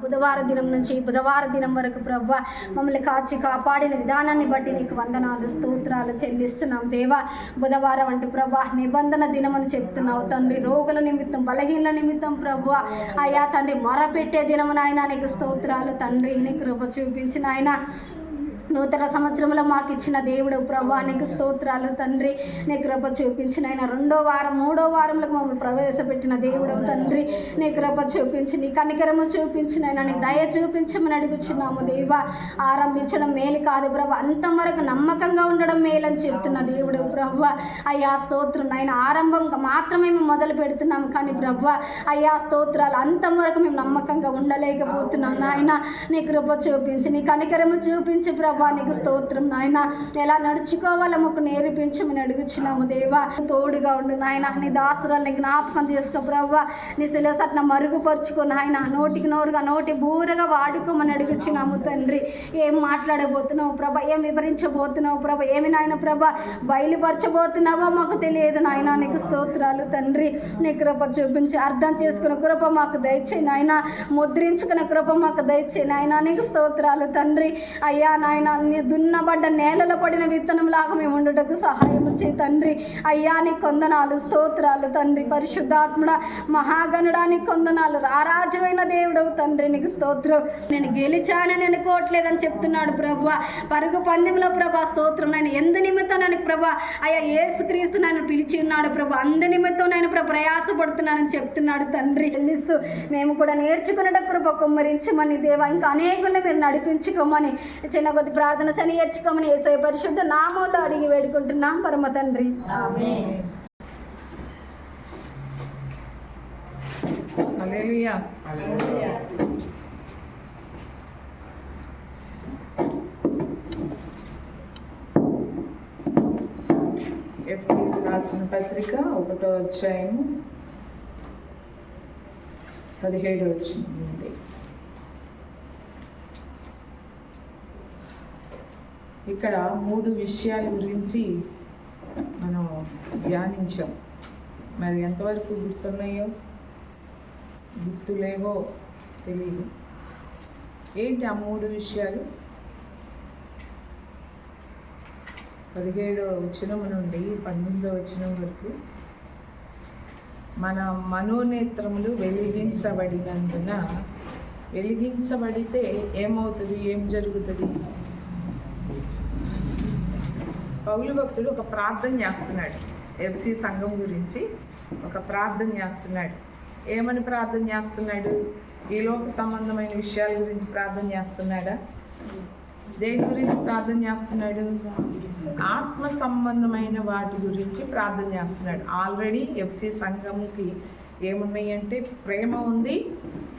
బుధవార దినం నుంచి బుధవార దినం వరకు ప్రభువా మమ్మల్ని కాచి కాపాడిన విధానాన్ని బట్టి నీకు వందనాలు స్తోత్రాలు చెల్లిస్తున్నాం దేవా. బుధవారం అంటే ప్రభువా నిబంధన దినమని చెప్తున్నావు తండ్రి. రోగుల నిమిత్తం బలహీనల నిమిత్తం ప్రభువా అయ్యా తండ్రి మొరపెట్టే దినము నాయన నీకు స్తోత్రాలు తండ్రి. నీ కృప చూపించిన ఆయన నూతన సంవత్సరంలో మాకు ఇచ్చిన దేవుడు ప్రభువా నీకు స్తోత్రాలు తండ్రి. నీ కృప చూపించిన ఆయన 2వ వారం 3వ వారంలో మమ్మల్ని ప్రవేశపెట్టిన దేవుడు తండ్రి. నీ కృప చూపించి నీ కనికరము చూపించిన ఆయన నీ దయ చూపించమని అడుగుచున్నాము దేవా. ఆరంభించడం మేలు కాదు ప్రభు, అంతవరకు నమ్మకంగా ఉండడం మేలని చెప్తున్న దేవుడు ప్రభువా. అయ్యా స్తోత్రం ఆయన ఆరంభంగా మాత్రమే మేము మొదలు పెడుతున్నాము కానీ ప్రభువా అయ్యా స్తోత్రాలు అంతం వరకు మేము నమ్మకంగా ఉండలేకపోతున్నాం నాయన. నీ కృప చూపించి నీ కనికరము చూపించి ప్రభు నీకు స్తోత్రం నాయన. ఎలా నడుచుకోవాలో మాకు నేర్పించమని అడుగుచున్నాము దేవా. తోడుగా ఉండు నాయన. నీ దాసురాల్ని జ్ఞాపకం చేసుకో ప్రభువా. నీ శిలసట్న మరుగుపరుచుకో నాయన. నోటికి నోరుగా నోటి బూరగా వాడుకోమని అడుగుచున్నాము తండ్రి. ఏం మాట్లాడబోతున్నావు ప్రభ, ఏం వివరించబోతున్నావు ప్రభ, ఏమి నాయన ప్రభ బయలుపరచబోతున్నావో మాకు తెలియదు నాయన. నీకు స్తోత్రాలు తండ్రి. నీ కృప చూపించి అర్థం చేసుకున్న కృప మాకు దయచేయి నాయన. ముద్రించుకున్న కృప మాకు దయచేయి నాయన. నీకు స్తోత్రాలు తండ్రి. అయ్యా నాయన దున్నబడ్డ నేలలో పడిన విత్తనంలాగా మేము ఉండటకు సహాయం చేయి తండ్రి. అయ్యా నీ కొందనాలు స్తోత్రాలు తండ్రి. పరిశుద్ధాత్ముడ మహాగణుడానికి కొందనాలు. రారాజమైన దేవుడవు తండ్రి నీకు స్తోత్రం. నేను గెలిచానని అనుకోవట్లేదని చెప్తున్నాడు ప్రభా. పరుగు పందెంలో ప్రభా స్తోత్రం. నేను ఎందు నిమిత్తం నన్ను ప్రభా అయ్యా యేసుక్రీస్తు నన్ను పిలిచి ఉన్నాడు ప్రభా. అందు నిమిత్తం నేను ప్రయాసపడుతున్నానని చెప్తున్నాడు తండ్రి. చెల్లిస్తూ మేము కూడా నేర్చుకున్నట కృప కుమ్మరించమని దేవా. ఇంకా అనేకులను మీరు నడిపించుకోమని చిన్న కొద్ది ప్రార్థన సరిచేర్చుకోమని యేసయ్య పరిశుద్ధ నామములో అడిగి వేడుకుంటున్నాం పరమ తండ్రి. ఆమేన్. హల్లెలూయా. హల్లెలూయా. ఎఫెసీయులకు రాసిన పత్రిక 1వ అధ్యాయం 17వ వచనం నుండి. ఇక్కడ 3 విషయాల గురించి మనం ధ్యానించాం. మరి ఎంతవరకు గుర్తున్నాయో గుర్తులేవో తెలియదు. ఏంటి ఆ 3 విషయాలు? 17వ వచనం నుండి 19వ వచనం వరకు మన మనోనేత్రములు వెలిగించబడినందున, వెలిగించబడితే ఏమవుతుంది, ఏం జరుగుతుంది? పౌలు భక్తుడు ఒక ప్రార్థన చేస్తున్నాడు. ఎఫ్సీ సంఘం గురించి ఒక ప్రార్థన చేస్తున్నాడు. ఏమని ప్రార్థన చేస్తున్నాడు? ఈ లోక సంబంధమైన విషయాల గురించి ప్రార్థన చేస్తున్నాడా? దేని గురించి ప్రార్థన చేస్తున్నాడు? ఆత్మ సంబంధమైన వాటి గురించి ప్రార్థన చేస్తున్నాడు. ఆల్రెడీ ఎఫ్సీ సంఘంకి ఏమున్నాయి అంటే ప్రేమ ఉంది,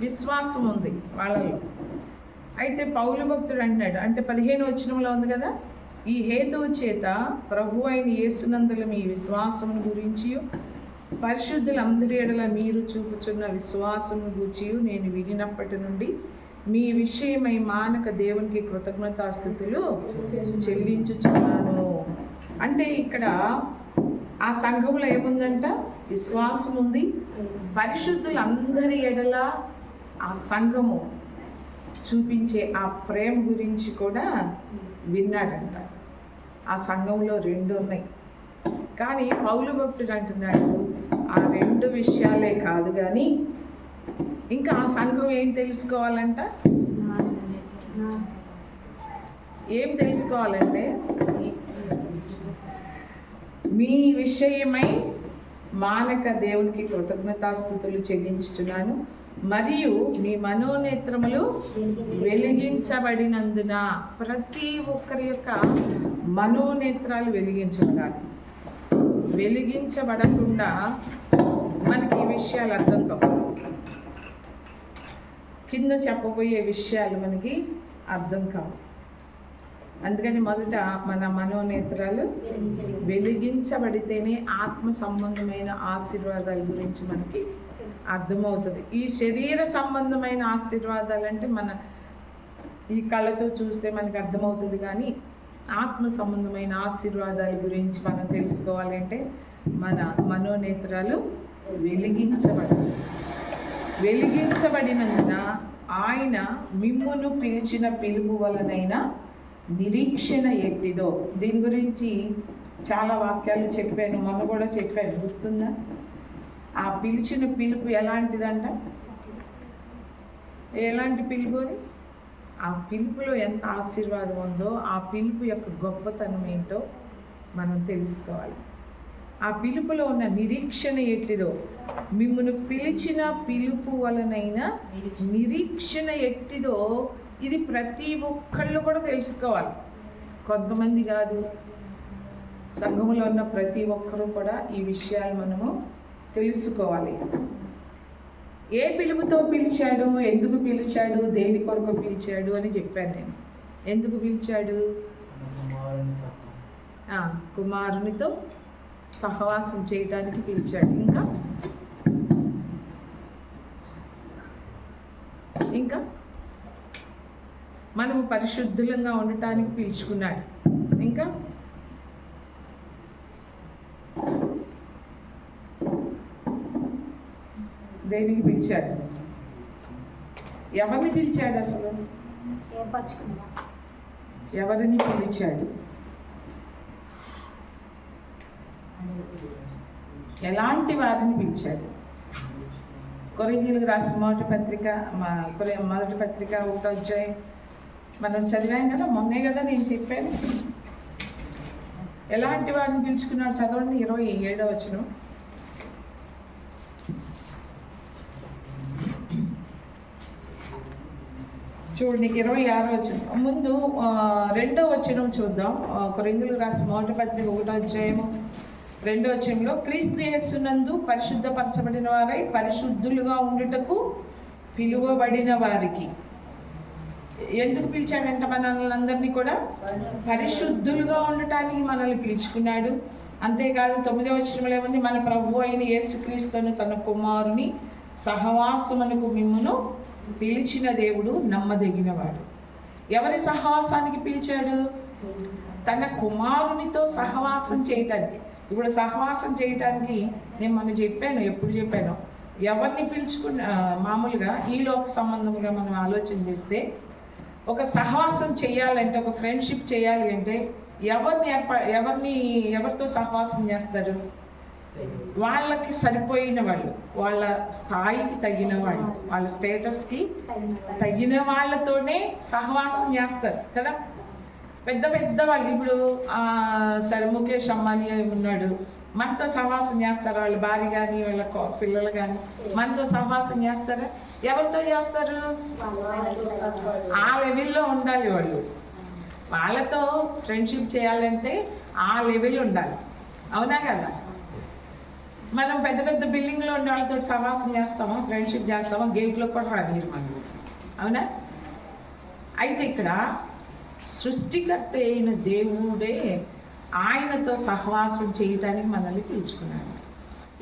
విశ్వాసం ఉంది వాళ్ళలో. అయితే పౌలు భక్తుడు అంటున్నాడు, అంటే 15వ వచనంలో ఉంది కదా, ఈ హేతువు చేత ప్రభు అయిన యేసునందుల మీ విశ్వాసము గురించి పరిశుద్ధులందరి ఎడల మీరు చూపుచున్న విశ్వాసము గూర్చి నేను వినినప్పటి నుండి మీ విషయమై మానక దేవునికి కృతజ్ఞతాస్తుతులు చెల్లించుచున్నాను. అంటే ఇక్కడ ఆ సంఘంలో ఏముందంట? విశ్వాసం ఉంది. పరిశుద్ధులందరి ఎడల ఆ సంఘము చూపించే ఆ ప్రేమ గురించి కూడా విన్నాడంట. ఆ సంఘంలో 2 ఉన్నాయి. కానీ పౌలు భక్తుడు అంటున్నాడు ఆ 2 విషయాలే కాదు కానీ ఇంకా ఆ సంఘం ఏం తెలుసుకోవాలంట? ఏం తెలుసుకోవాలంటే మీ విషయమై మానక దేవునికి కృతజ్ఞతాస్తుతులు చెల్లించుచున్నాను, మరియు మీ మనోనేత్రములు వెలిగించబడినందున. ప్రతి ఒక్కరి యొక్క మనోనేత్రాలు వెలిగించబడాలి. వెలిగించబడకుండా మనకి ఈ విషయాలు అర్థం కావు. కింద చెప్పబోయే విషయాలు మనకి అర్థం కావు. అందుకని మొదట మన మనోనేత్రాలు వెలిగించబడితేనే ఆత్మ సంబంధమైన ఆశీర్వాదాల గురించి మనకి అర్థమవుతుంది. ఈ శరీర సంబంధమైన ఆశీర్వాదాలు అంటే మన ఈ కళ్ళతో చూస్తే మనకి అర్థమవుతుంది. కానీ ఆత్మ సంబంధమైన ఆశీర్వాదాల గురించి మనం తెలుసుకోవాలి అంటే మన మనోనేత్రాలు వెలిగించబడినందున ఆయన మిమ్మును పిలిచిన పిలుపు వలనైనా నిరీక్షణ ఎట్టిదో. దీని గురించి చాలా వాక్యాలు చెప్పాను, మొన్న కూడా చెప్పాను, గుర్తుందా? ఆ పిలిచిన పిలుపు ఎలాంటిదంట? ఎలాంటి పిలుపు అని? ఆ పిలుపులో ఎంత ఆశీర్వాదం ఉందో, ఆ పిలుపు యొక్క గొప్పతనం ఏంటో మనం తెలుసుకోవాలి. ఆ పిలుపులో ఉన్న నిరీక్షణ ఎట్టిదో, మిమ్మల్ని పిలిచిన పిలుపు వలనైనా నిరీక్షణ ఎట్టిదో, ఇది ప్రతి ఒక్కళ్ళు కూడా తెలుసుకోవాలి. కొంతమంది కాదు, సంఘంలో ఉన్న ప్రతి ఒక్కరూ కూడా ఈ విషయాలు మనము తెలుసుకోవాలి. ఏ పిలుపుతో పిలిచాడు, ఎందుకు పిలిచాడు, దేని కొరకు పిలిచాడు అని చెప్పాను నేను. ఎందుకు పిలిచాడు? కుమారునితో సహవాసం చేయడానికి పిలిచాడు. ఇంకా మనము పరిశుద్ధులంగా ఉండటానికి పిలుచుకున్నాడు. ఇంకా దేనికి పిలిచాడు? ఎవరిని పిలిచాడు? అసలు ఎవరిని పిలిచాడు? ఎలాంటి వారిని పిలిచాడు? కొరింథీయులకు రాసిన మొదటి పత్రిక 1వ అధ్యాయం మనం చదివాం కదా, మొన్నే కదా నేను చెప్పాను. ఎలాంటి వారిని పిలుచుకున్నాడు? చదవండి, 27వ వచనం. చూడండి, 26వ వచనం. ముందు 2వ వచనం చూద్దాం. కొరింథీయులకు రాసిన మొదటి పత్రిక 1వ అధ్యాయము 2వ వచనంలో, క్రీస్తు యేసునందు పరిశుద్ధపరచబడిన వారై పరిశుద్ధులుగా ఉండుటకు పిలువబడిన వారికి. ఎందుకు పిలిచాడంట? మనల్ని అందరినీ కూడా పరిశుద్ధులుగా ఉండటానికి మనల్ని పిలుచుకున్నాడు. అంతేకాదు 9వ వచనంలో ఏముంది? మన ప్రభువు అయిన యేసుక్రీస్తును తన కుమారుని సహవాసమునకు మిమ్మును పిలిచిన దేవుడు నమ్మదగినవాడు. ఎవరి సహవాసానికి పిలిచాడు? తన కుమారునితో సహవాసం చేయటానికి. ఇప్పుడు సహవాసం చేయటానికి నేను మొన్న చెప్పాను, ఎప్పుడు చెప్పాను, ఎవరిని పిలుచుకున్న మామూలుగా ఈ లోక సంబంధంగా మనం ఆలోచన చేస్తే, ఒక సహవాసం చేయాలంటే, ఒక ఫ్రెండ్షిప్ చేయాలి అంటే ఎవరితో సహవాసం చేస్తారు? వాళ్ళకి సరిపోయిన వాళ్ళు, వాళ్ళ స్థాయికి తగిన వాళ్ళు, వాళ్ళ స్టేటస్కి తగిన వాళ్ళతోనే సహవాసం చేస్తారు కదా. పెద్ద పెద్ద వాళ్ళు, ఇప్పుడు సరే ముఖేష్ అంబానీ ఉన్నాడు, మనతో సహవాసం చేస్తారు. వాళ్ళ భార్య కానీ వాళ్ళ పిల్లలు కానీ మనతో సహవాసం చేస్తారా? ఎవరితో చేస్తారు? ఆ లెవెల్లో ఉండాలి వాళ్ళు. వాళ్ళతో ఫ్రెండ్షిప్ చేయాలంటే ఆ లెవెల్ ఉండాలి, అవునా కదా? మనం పెద్ద పెద్ద బిల్డింగ్లో ఉండే వాళ్ళతో సహవాసం చేస్తామా, ఫ్రెండ్షిప్ చేస్తామా? గేట్లో కూడా రాదు మనం, అవునా? అయితే ఇక్కడ సృష్టికర్త అయిన దేవుడే ఆయనతో సహవాసం చేయటానికి మనల్ని పిలుచుకున్నాడు.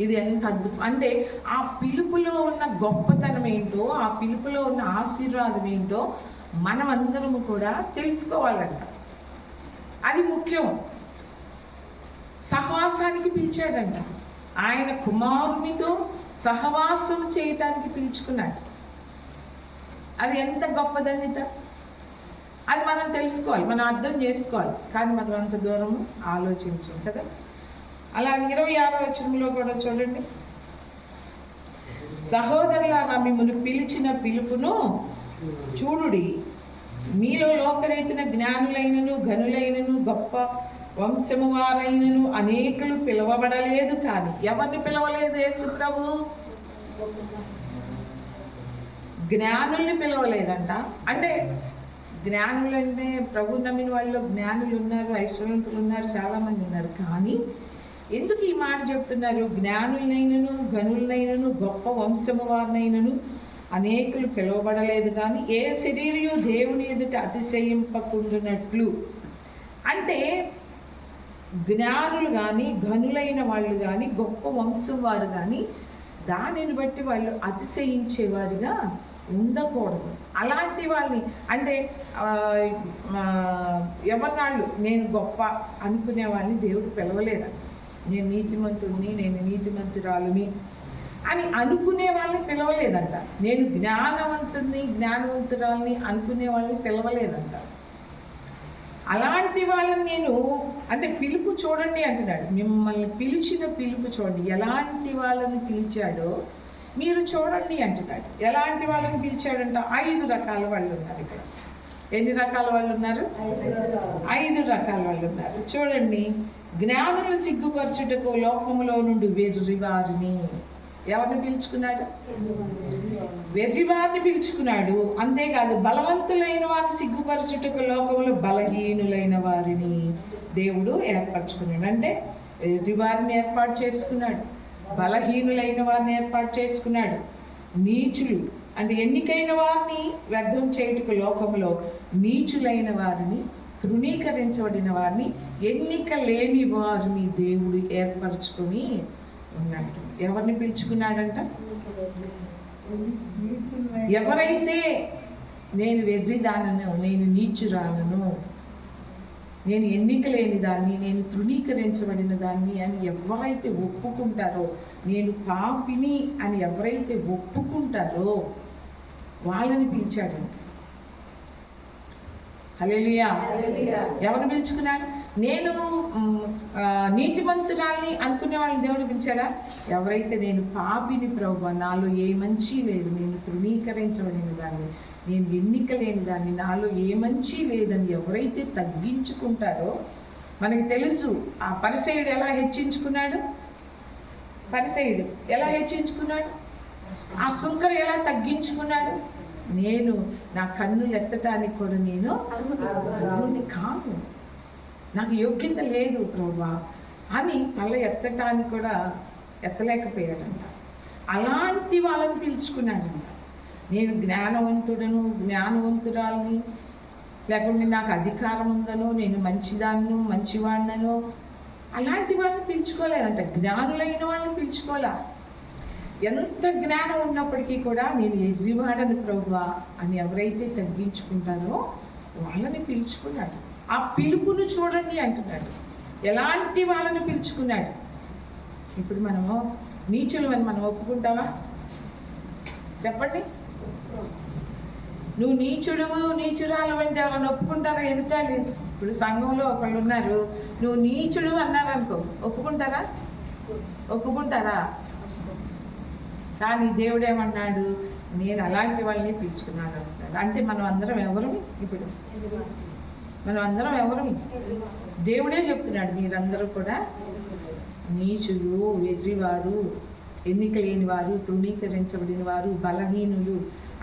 ఇది ఎంత అద్భుతం అంటే, ఆ పిలుపులో ఉన్న గొప్పతనం ఏంటో, ఆ పిలుపులో ఉన్న ఆశీర్వాదం ఏంటో మనమందరము కూడా తెలుసుకోవాలంట. అది ముఖ్యం. సహవాసానికి పిలిచాడంట. ఆయన కుమారునితో సహవాసం చేయటానికి పిలుచుకున్నాడు. అది ఎంత గొప్పదనిత, అది మనం తెలుసుకోవాలి, మనం అర్థం చేసుకోవాలి. కానీ మనం అంత దూరం ఆలోచించాం కదా. అలాగే 26వ వచనంలో కూడా చూడండి, సహోదరులారా మిమ్మల్ని పిలిచిన పిలుపును చూడుడి, మీలో లోకరీతిన జ్ఞానులైనను ఘనులైనను గొప్ప వంశము వారైనను అనేకులు పిలవబడలేదు. కానీ ఎవరిని పిలవలేదు? యేసు ప్రభు జ్ఞానుల్ని పిలవలేదంట. అంటే జ్ఞానులంటే ప్రభు నమ్మిన వాళ్ళు జ్ఞానులు ఉన్నారు, ఐశ్వర్యవంతులు ఉన్నారు, చాలామంది ఉన్నారు. కానీ ఎందుకు ఈ మాట చెప్తున్నారు? జ్ఞానులైనను ఘనులైనను గొప్ప వంశము వారినైనను అనేకులు పిలువబడలేదు, కానీ ఏ శరీరయు దేవుని ఎదుట అతిశయింపకుండునట్లు. అంటే జ్ఞానులు కానీ ఘనులైన వాళ్ళు కానీ గొప్ప వంశం వారు కానీ దానిని బట్టి వాళ్ళు అతిశయించేవారిగా ఉండకూడదు. అలాంటి వాళ్ళని అంటే ఎవరినాళ్ళు నేను గొప్ప అనుకునే వాళ్ళని దేవుడు పిలవలేదా? నేను నీతిమంతుడిని, నేను నీతిమంతురాలని అని అనుకునే వాళ్ళని పిలవలేదంట. నేను జ్ఞానవంతురాల్ని అనుకునే వాళ్ళని పిలవలేదంట. అలాంటి వాళ్ళని నేను అంటే పిలుపు చూడండి అంటున్నాడు. మిమ్మల్ని పిలిచిన పిలుపు చూడండి, ఎలాంటి వాళ్ళని పిలిచాడో మీరు చూడండి అంటున్నాడు. ఎలాంటి వాళ్ళని పిలిచాడంట? 5 రకాల వాళ్ళు ఉన్నారు ఇక్కడ. ఎన్ని రకాల వాళ్ళు ఉన్నారు? 5 రకాల వాళ్ళు ఉన్నారు. చూడండి. జ్ఞానులు సిగ్గుపరచుటకు లోకములో నుండి వెర్రివారిని. ఎవరిని పిలుచుకున్నాడు? వెర్రివారిని పిలుచుకున్నాడు. అంతేకాదు బలవంతులైన వారిని సిగ్గుపరచుటకు లోకములో బలహీనులైన వారిని దేవుడు ఏర్పరచుకున్నాడు. అంటే వెర్రివారిని ఏర్పాటు చేసుకున్నాడు, బలహీనులైన వారిని ఏర్పాటు చేసుకున్నాడు, నీచులు అంటే ఎన్నికైన వారిని వ్యర్థం చేయుటకు లోకములో నీచులైన వారిని, తృణీకరించబడిన వారిని, ఎన్నిక లేని వారిని దేవుడు ఏర్పరచుకొని ఉన్నాడు. ఎవరిని పిలుచుకున్నాడంట? ఎవరైతే నేను వెర్రిదానను, నేను నీచురాలను, నేను ఎన్నిక లేని దాన్ని, నేను తృణీకరించబడిన దాన్ని అని ఎవరైతే ఒప్పుకుంటారో, నేను పాపిని అని ఎవరైతే ఒప్పుకుంటారో వాళ్ళని పిలిచాడంట. హల్లెలూయా. ఎవరిని పిలుచుకున్నాడు? నేను నీతిమంతురాల్ని అనుకునే వాళ్ళని దేవుడు పిలిచాడా? ఎవరైతే నేను పాపిని ప్రభువా, నాలో ఏ మంచి లేదు, నేను తృణీకరించబడిన దాన్ని, నేను ఎన్నిక లేని దాన్ని, నాలో ఏ మంచి లేదని ఎవరైతే తగ్గించుకుంటారో, మనకి తెలుసు ఆ పరిసయ్యుడు ఎలా హెచ్చించుకున్నాడు. పరిసయ్యుడు ఎలా హెచ్చించుకున్నాడు? ఆ సుంకరు ఎలా తగ్గించుకున్నాడు? నేను నా కన్నులు ఎత్తటానికి కూడా నేను అర్హుని కాను, నాకు యోగ్యత లేదు ప్రభువా అని తల ఎత్తటానికి కూడా ఎత్తలేకపోయాడంట. అలాంటి వాళ్ళని పిలుచుకున్నాడంట. నేను జ్ఞానవంతురాలని, లేకుంటే నాకు అధికారం ఉందనో, నేను మంచిదాన్నో మంచివాడినో అలాంటి వాళ్ళని పిలుచుకోలేదంట. జ్ఞానులైన వాళ్ళని పిలుచుకోలే. ఎంత జ్ఞానం ఉన్నప్పటికీ కూడా నేను ఎర్రివాడని ప్రభువా అని ఎవరైతే తగ్గించుకుంటారో వాళ్ళని పిలుచుకున్నాడు. ఆ పిలుపును చూడండి అంటున్నాడు. ఎలాంటి వాళ్ళని పిలుచుకున్నాడు? ఇప్పుడు మనము నీచులు అని మనం ఒప్పుకుంటావా? చెప్పండి. నువ్వు నీచురాలు అంటే వాళ్ళని ఒప్పుకుంటారా? ఎదుటాలి. ఇప్పుడు సంఘంలో ఒకళ్ళు ఉన్నారు, నువ్వు నీచుడు అన్నారు అనుకో, ఒప్పుకుంటారా? కానీ దేవుడు ఏమన్నాడు? నేను అలాంటి వాళ్ళని పిలుచుకున్నాను అంటున్నాడు. అంటే మనం అందరం ఎవరు? ఇప్పుడు మనం అందరం ఎవరు? దేవుడే చెప్తున్నాడు, మీరందరూ కూడా నీచులు, వెర్రివారు, ఎన్నిక లేని వారు, తృణీకరించబడిన వారు, బలహీనులు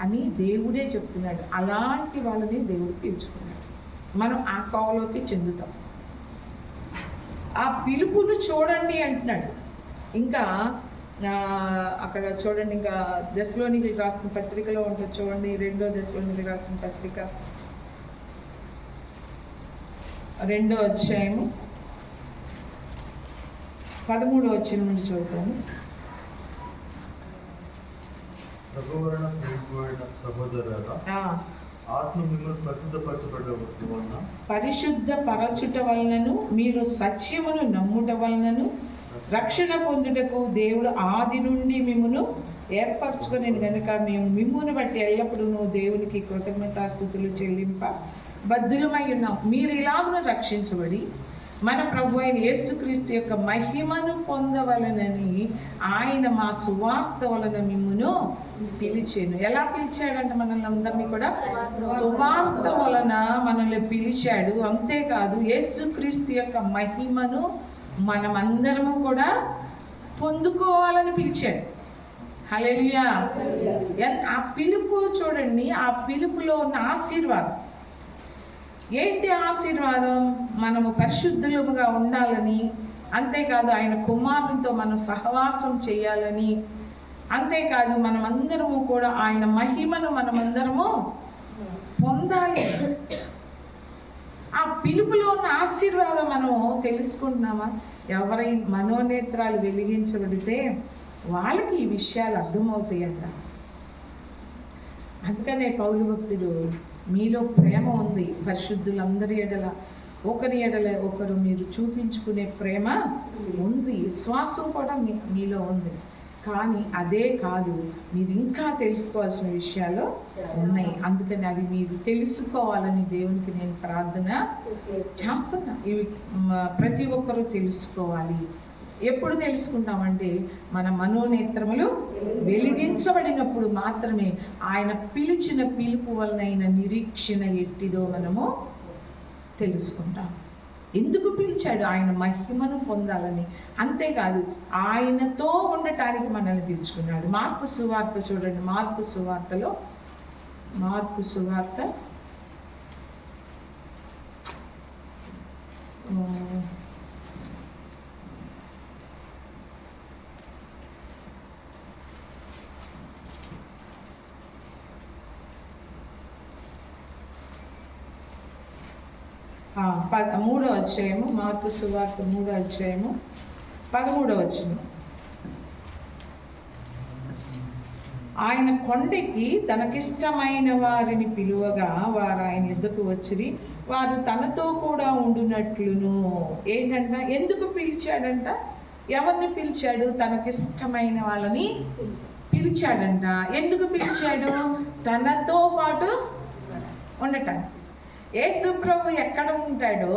అని దేవుడే చెప్తున్నాడు. అలాంటి వాళ్ళని దేవుడు పిలుచుకున్నాడు. మనం ఆ కోవలోకి చెందుతాం. ఆ పిలుపును చూడండి అంటున్నాడు. ఇంకా అక్కడ చూడండి, ఇంకా దశలోనికీయులకు రాసిన పత్రికలో ఉంటుంది చూడండి. 2వ దశలోనికీయులకు రాసిన పత్రిక 2వ అధ్యాయము 13వ వచనం నుండి చదువుతాను. పరిశుద్ధపరచుట వలనను మీరు సత్యమును నమ్ముట వలనను రక్షణ పొందుటకు దేవుడు ఆది నుండి మిమ్మును ఏర్పరచుకుని కనుక మేము మిమ్మును బట్టి ఎల్లప్పుడూ దేవునికి కృతజ్ఞతాస్తుతులు చెల్లింప బద్ధులమై ఉన్నాం. మీరు ఇలాగున రక్షించబడి మన ప్రభు అయిన యేసుక్రీస్తు యొక్క మహిమను పొందవలనని ఆయన మా సువార్త వలన మిమ్మును పిలిచాను. ఎలా పిలిచాడంటే మనల్ని అందరినీ కూడా సువార్త వలన మనల్ని పిలిచాడు. అంతేకాదు యేసుక్రీస్తు యొక్క మహిమను మనమందరము కూడా పొందుకోవాలని పిలిచాడు. హల్లెలూయా. ఆ పిలుపు చూడండి, ఆ పిలుపులో ఉన్న ఆశీర్వాదం ఏంటి? ఆశీర్వాదం మనము పరిశుద్ధులుగా ఉండాలని, అంతేకాదు ఆయన కుమారునితో మనం సహవాసం చేయాలని, అంతేకాదు మనమందరము కూడా ఆయన మహిమను మనమందరము పొందాలి. ఆ పిలుపులో ఉన్న ఆశీర్వాదం మనము తెలుసుకుంటున్నామా? ఎవరై మనోనేత్రాలు వెలిగించబడితే వాళ్ళకి ఈ విషయాలు అర్థమవుతాయంట. అందుకనే పౌలు భక్తుడు, మీలో ప్రేమ ఉంది, పరిశుద్ధులందరి ఎడల ఒకరి ఎడల ఒకరు మీరు చూపించుకునే ప్రేమ ఉంది, విశ్వాసం కూడా మీలో ఉంది, కానీ అదే కాదు, మీరు ఇంకా తెలుసుకోవాల్సిన విషయాలు ఉన్నాయి. అందుకని అవి మీరు తెలుసుకోవాలని దేవునికి నేను ప్రార్థన చేస్తున్నా. ఇవి ప్రతి ఒక్కరూ తెలుసుకోవాలి. ఎప్పుడు తెలుసుకుంటామంటే మన మనోనేత్రములు వెలిగించబడినప్పుడు మాత్రమే ఆయన పిలిచిన పిలుపు వలనైన నిరీక్షణ ఎట్టిదో మనము తెలుసుకుంటాం. ఎందుకు పిలిచాడు? ఆయన మహిమను పొందాలని. అంతేకాదు, ఆయనతో ఉండటానికి మనల్ని పిలుచుకున్నాడు. మార్కు సువార్త చూడండి. మార్కు సువార్త 3వ అధ్యాయము, మార్కు సువార్త 3వ అధ్యాయము 13వ వచనం. ఆయన కొండకి తనకిష్టమైన వారిని పిలువగా వారు ఆయన యుద్ధకు వచ్చిరి. వారు తనతో కూడా ఉండునట్లును. ఏంటంట? ఎందుకు పిలిచాడంట? ఎవరిని పిలిచాడు? తనకిష్టమైన వాళ్ళని పిలిచాడంట. ఎందుకు పిలిచాడు? తనతో పాటు ఉండటానికి. యేసు ప్రభు ఎక్కడ ఉంటాడో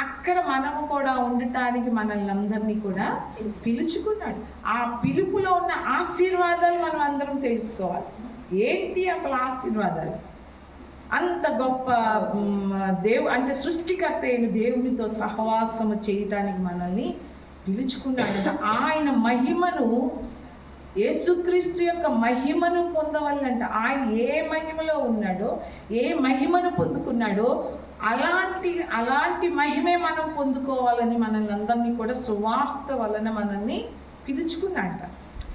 అక్కడ మనము కూడా ఉండటానికి మనల్ని అందరినీ కూడా పిలుచుకున్నాడు. ఆ పిలుపులో ఉన్న ఆశీర్వాదాలు మనం అందరం తెలుసుకోవాలి. ఏంటి అసలు ఆశీర్వాదాలు? అంత గొప్ప అంటే సృష్టికర్త అయిన దేవునితో సహవాసము చేయటానికి మనల్ని పిలుచుకున్నాడు. ఆయన మహిమను, యేసుక్రీస్తు యొక్క మహిమను పొందవాలంట. ఆయన ఏ మహిమలో ఉన్నాడో, ఏ మహిమను పొందుకున్నాడో అలాంటి మహిమే మనం పొందుకోవాలని మనల్ని అందరినీ కూడా సువార్త వలన మనల్ని పిలుచుకున్నాడట.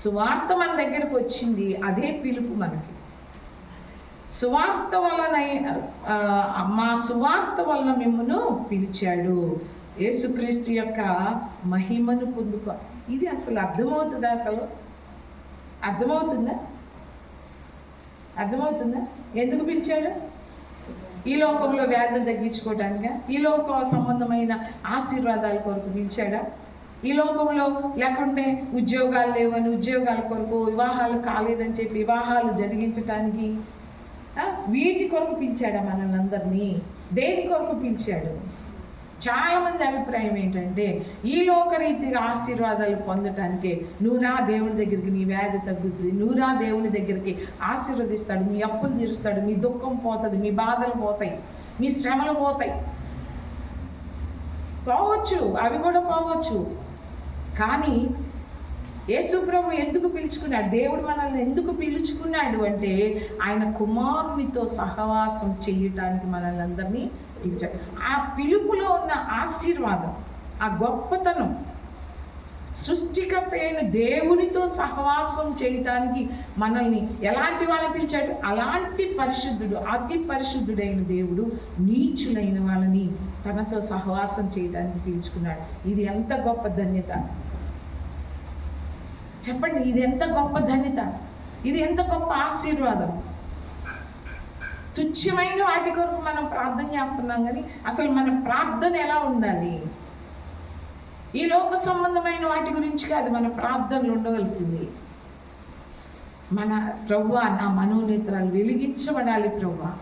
సువార్త మన దగ్గరకు వచ్చింది, అదే పిలుపు మనకి. సువార్త వలన మా సువార్త వలన మిమ్మల్ని పిలిచాడు. యేసుక్రీస్తు యొక్క మహిమను పొందుకో. ఇది అసలు అర్థమవుతుందా? అర్థమవుతుందా? ఎందుకు పిలిచాడు? ఈ లోకంలో వ్యాధులు తగ్గించుకోవటానికా? ఈ లోక సంబంధమైన ఆశీర్వాదాల కొరకు పిలిచాడా? ఈ లోకంలో లేకుంటే ఉద్యోగాలు లేవని ఉద్యోగాల కొరకు, వివాహాలు కాలేదని చెప్పి వివాహాలు జరిగించటానికి, వీటి కొరకు పిలిచాడా మనల్ని అందరినీ? దేని కొరకు పిలిచాడు? చాలామంది అభిప్రాయం ఏంటంటే ఈ లోకరీతిగా ఆశీర్వాదాలు పొందటానికే నువ్వు రా దేవుని దగ్గరికి, నీ వ్యాధి తగ్గుతుంది, నువ్వు రా దేవుని దగ్గరికి, ఆశీర్వదిస్తాడు, మీ అప్పులు తీరుస్తాడు, మీ దుఃఖం పోతుంది, మీ బాధలు పోతాయి, మీ శ్రమలు పోతాయి. పోవచ్చు, అవి కూడా పోవచ్చు. కానీ యేసు ప్రభు ఎందుకు పిలుచుకున్నాడు? దేవుడు మనల్ని ఎందుకు పిలుచుకున్నాడు అంటే ఆయన కుమారునితో సహవాసం చేయటానికి మనల్ని అందరినీ పిలిచాడు. ఆ పిలుపులో ఉన్న ఆశీర్వాదం, ఆ గొప్పతనం, సృష్టికర్త అయిన దేవునితో సహవాసం చేయటానికి మనల్ని ఎలాంటి వాళ్ళని పిలిచాడు? అలాంటి పరిశుద్ధుడు, అతి పరిశుద్ధుడైన దేవుడు నీచులైన వాళ్ళని తనతో సహవాసం చేయడానికి పిలుచుకున్నాడు. ఇది ఎంత గొప్ప ధన్యత చెప్పండి. ఇది ఎంత గొప్ప ధన్యత, ఇది ఎంత గొప్ప ఆశీర్వాదం. తుచ్చమైన వాటి కొరకు మనం ప్రార్థన చేస్తున్నాం, కానీ అసలు మన ప్రార్థన ఎలా ఉండాలి? ఈ లోక సంబంధమైన వాటి గురించి కాదు మన ప్రార్థనలు ఉండవలసింది. మన ప్రభువా, నా మనోనేత్రాలు వెలిగించబడాలి ప్రభువా.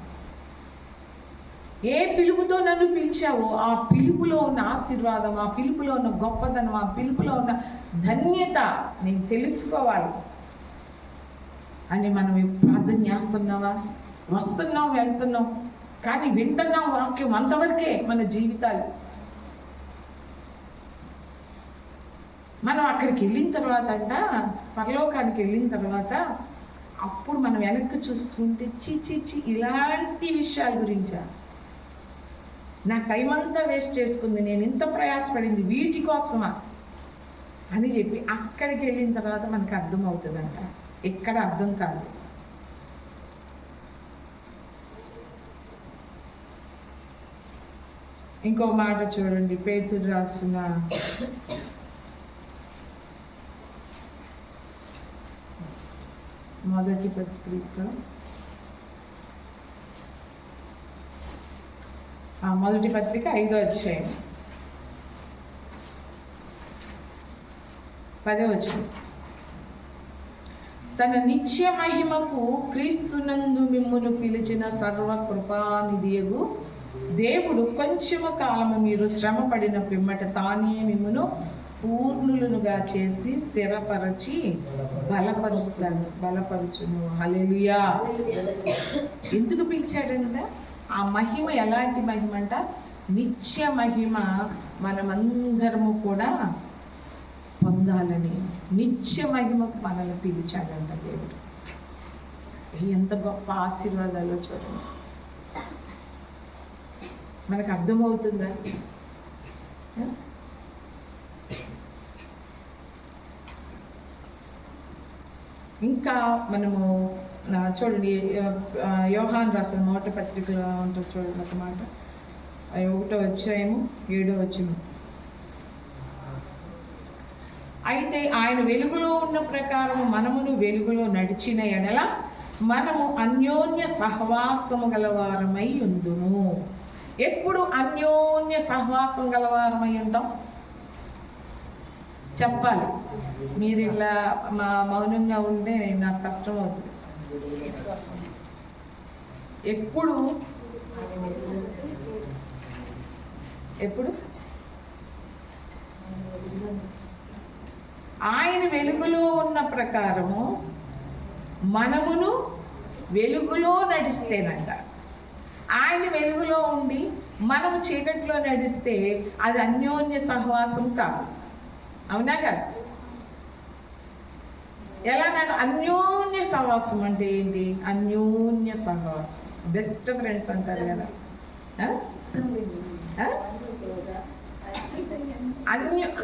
ఏ పిలుపుతో నన్ను పిలిచావో ఆ పిలుపులో ఉన్న ఆశీర్వాదం, ఆ పిలుపులో ఉన్న గొప్పతనం, ఆ పిలుపులో ఉన్న ధన్యత నేను తెలుసుకోవాలి అని మనం ప్రార్థన చేస్తున్నావా? వస్తున్నాం, వెళ్తున్నాం, కానీ వింటున్నాం వాక్యం, అంతవరకే మన జీవితాలు. మనం అక్కడికి వెళ్ళిన తర్వాత పరలోకానికి వెళ్ళిన తర్వాత అప్పుడు మనం వెనక్కి చూస్తుంటే చీ ఇలాంటి విషయాల గురించా? నా టైం అంతా వేస్ట్ చేసుకుంది, నేను ఇంత ప్రయాసపడింది వీటి కోసమా అని చెప్పి అక్కడికి వెళ్ళిన తర్వాత మనకు అర్థమవుతుందంట. ఎక్కడ అర్థం కాదు. ఇంకో మాట చూడండి, పేతురు రాసిన మొదటి పత్రిక 5వ అధ్యాయం 10వ వచనం. తన నిత్య మహిమకు క్రీస్తునందు మిమ్మును పిలిచిన సర్వకృపానిధియగు దేవుడు కొంచెము కాలము మీరు శ్రమ పడిన పిమ్మట తానే మిమ్మును పూర్ణులుగా చేసి స్థిరపరచి బలపరుచును. హల్లెలూయా. ఎందుకు పిలిచాడంట? ఆ మహిమ ఎలాంటి మహిమ అంట? నిత్య మహిమ మనమందరము కూడా పొందాలని నిత్య మహిమకు మనల్ని పిలిచాడంట దేవుడు. ఎంత గొప్ప ఆశీర్వాదాలు చూడండి. మనకు అర్థమవుతుందా? ఇంకా మనము చూడండి, యోహాను రాసిన మొదటి పత్రికలో ఉంటుంది చూడండి ఒక మాట, 1వ అధ్యాయము 7వ వచనం. అయితే ఆయన వెలుగులో ఉన్న ప్రకారము మనమును వెలుగులో నడిచిన ఎడల మనము అన్యోన్య సహవాసము గలవారమై ఉందుము. ఎప్పుడు అన్యోన్య సహవాసం గలవారమై ఉంటాం? చెప్పాలి. మీరు ఇలా మౌనంగా ఉంటే నాకు కష్టం అవుతుంది. ఎప్పుడు ఆయన వెలుగులో ఉన్న ప్రకారము మనమును వెలుగులో నడిస్తేనంట. ఆయన వెలుగులో ఉండి మనము చీకటిలో నడిస్తే అది అన్యోన్య సహవాసం కాదు. అవునా కదా? ఎలా అన్యోన్య సహవాసం అంటే ఏంటి? అన్యోన్య సహవాసం, బెస్ట్ ఫ్రెండ్స్ అంటారు కదా.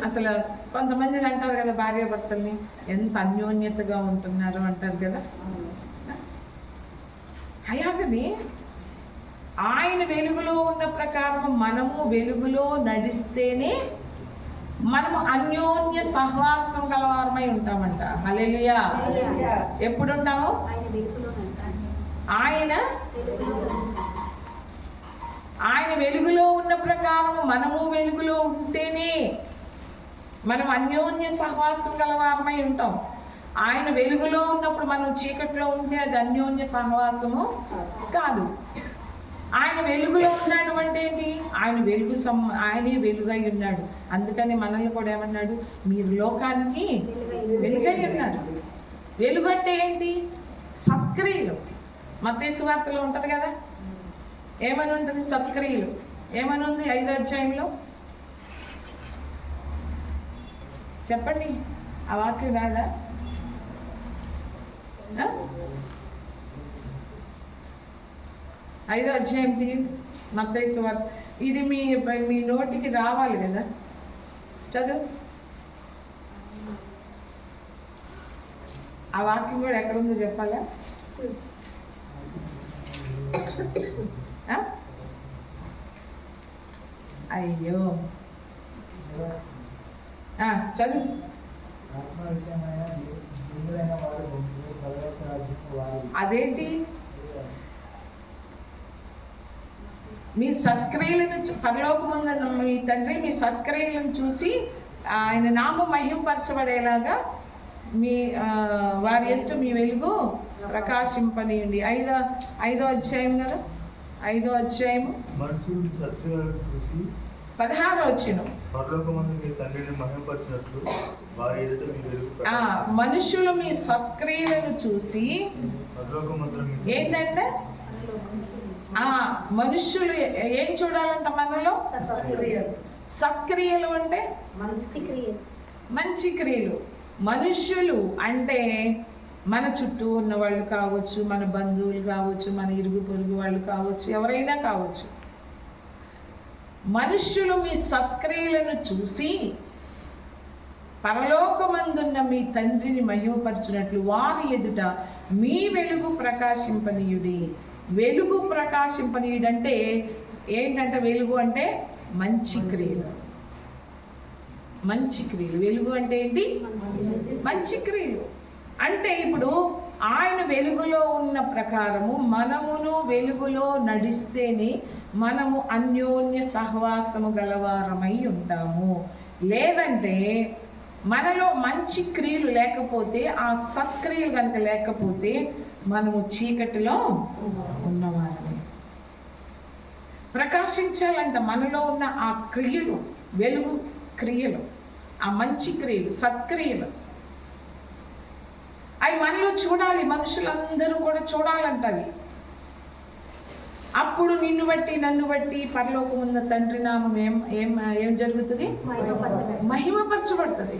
అసలు కొంతమంది అంటారు కదా, భార్యాభర్తల్ని ఎంత అన్యోన్యతగా ఉంటున్నారు అంటారు కదా. అలాగని ఆయన వెలుగులో ఉన్న ప్రకారం మనము వెలుగులో నడిస్తేనే మనము అన్యోన్య సహవాసం గలవారమై ఉంటామంట. హల్లెలూయా. ఎప్పుడు ఉంటాము? ఆయన వెలుగులో ఉన్న ప్రకారం మనము వెలుగులో ఉంటేనే మనం అన్యోన్య సహవాసం గలవారమై ఉంటాం. ఆయన వెలుగులో ఉన్నప్పుడు మనం చీకట్లో ఉంటే అది అన్యోన్య సహవాసము కాదు. ఆయన వెలుగులో ఉన్నాడు అంటే ఏంటి? ఆయనే వెలుగై ఉన్నాడు. అందుకని మనల్ని కూడా ఏమన్నాడు? మీరు లోకానికి వెలుగై ఉన్నారు. వెలుగు అంటే ఏంటి? సత్క్రియలు. మత్తయి సువార్తలో ఉంటుంది కదా, ఏమని ఉంటుంది? సత్క్రియలు. ఏమని ఉంది 5వ అధ్యాయంలో? చెప్పండి, ఆ వాక్యం కాదా? ఐదో అధ్యాయం తీయండి, మత్తయి సువార్త. ఇది మీ నోటికి రావాలి కదా, చదువు. ఆ వాక్యం కూడా ఎక్కడుందో చెప్పాలా? అయ్యో, చదువు. అదేంటి? మీ సత్క్రియలను పరలోకముందున్న మీ తండ్రి మీ సత్క్రియలను చూసి ఆయన నామం మహిమపరచబడేలాగా మీ వారి ఎత్తు మీ వెలుగు ప్రకాశింపనియండి. 5వ అధ్యాయం కదా, 5వ అధ్యాయము 16వ వచనం. మనుషులు మీ సత్క్రియలను చూసి ఏంటంటే మనుషులు ఏం చూడాలంట మనలో? సత్క్రియలు అంటే మంచి క్రియలు. మనుషులు అంటే మన చుట్టూ ఉన్న వాళ్ళు కావచ్చు, మన బంధువులు కావచ్చు, మన ఇరుగు పొరుగు వాళ్ళు కావచ్చు, ఎవరైనా కావచ్చు. మనుషులు మీ సత్క్రియలను చూసి పరలోకమందున్న మీ తండ్రిని మహిమపరచునట్లు వారి ఎదుట మీ వెలుగు ప్రకాశింపనీయుడి. వెలుగు ప్రకాశింపనీయుడంటే ఏంటంటే, వెలుగు అంటే మంచి క్రియలు. మంచి క్రియలు. వెలుగు అంటే ఏంటి? మంచి క్రియలు. అంటే ఇప్పుడు ఆయన వెలుగులో ఉన్న ప్రకారము మనమును వెలుగులో నడిస్తేనే మనము అన్యోన్య సహవాసము గలవారమై ఉంటాము. లేదంటే మనలో మంచి క్రియలు లేకపోతే, ఆ సత్క్రియలు కనుక లేకపోతే మనము చీకటిలో ఉన్నవారమే. ప్రకాశించాలంట మనలో ఉన్న ఆ క్రియలు, వెలుగు క్రియలు, ఆ మంచి క్రియలు, సత్క్రియలు అవి మనలో చూడాలి. మనుషులందరూ కూడా చూడాలంట అవి. అప్పుడు నిన్ను బట్టి నన్ను బట్టి పరలోకం ఉన్న తండ్రి నామం ఏం జరుగుతుంది? మహిమపరచబడుతుంది.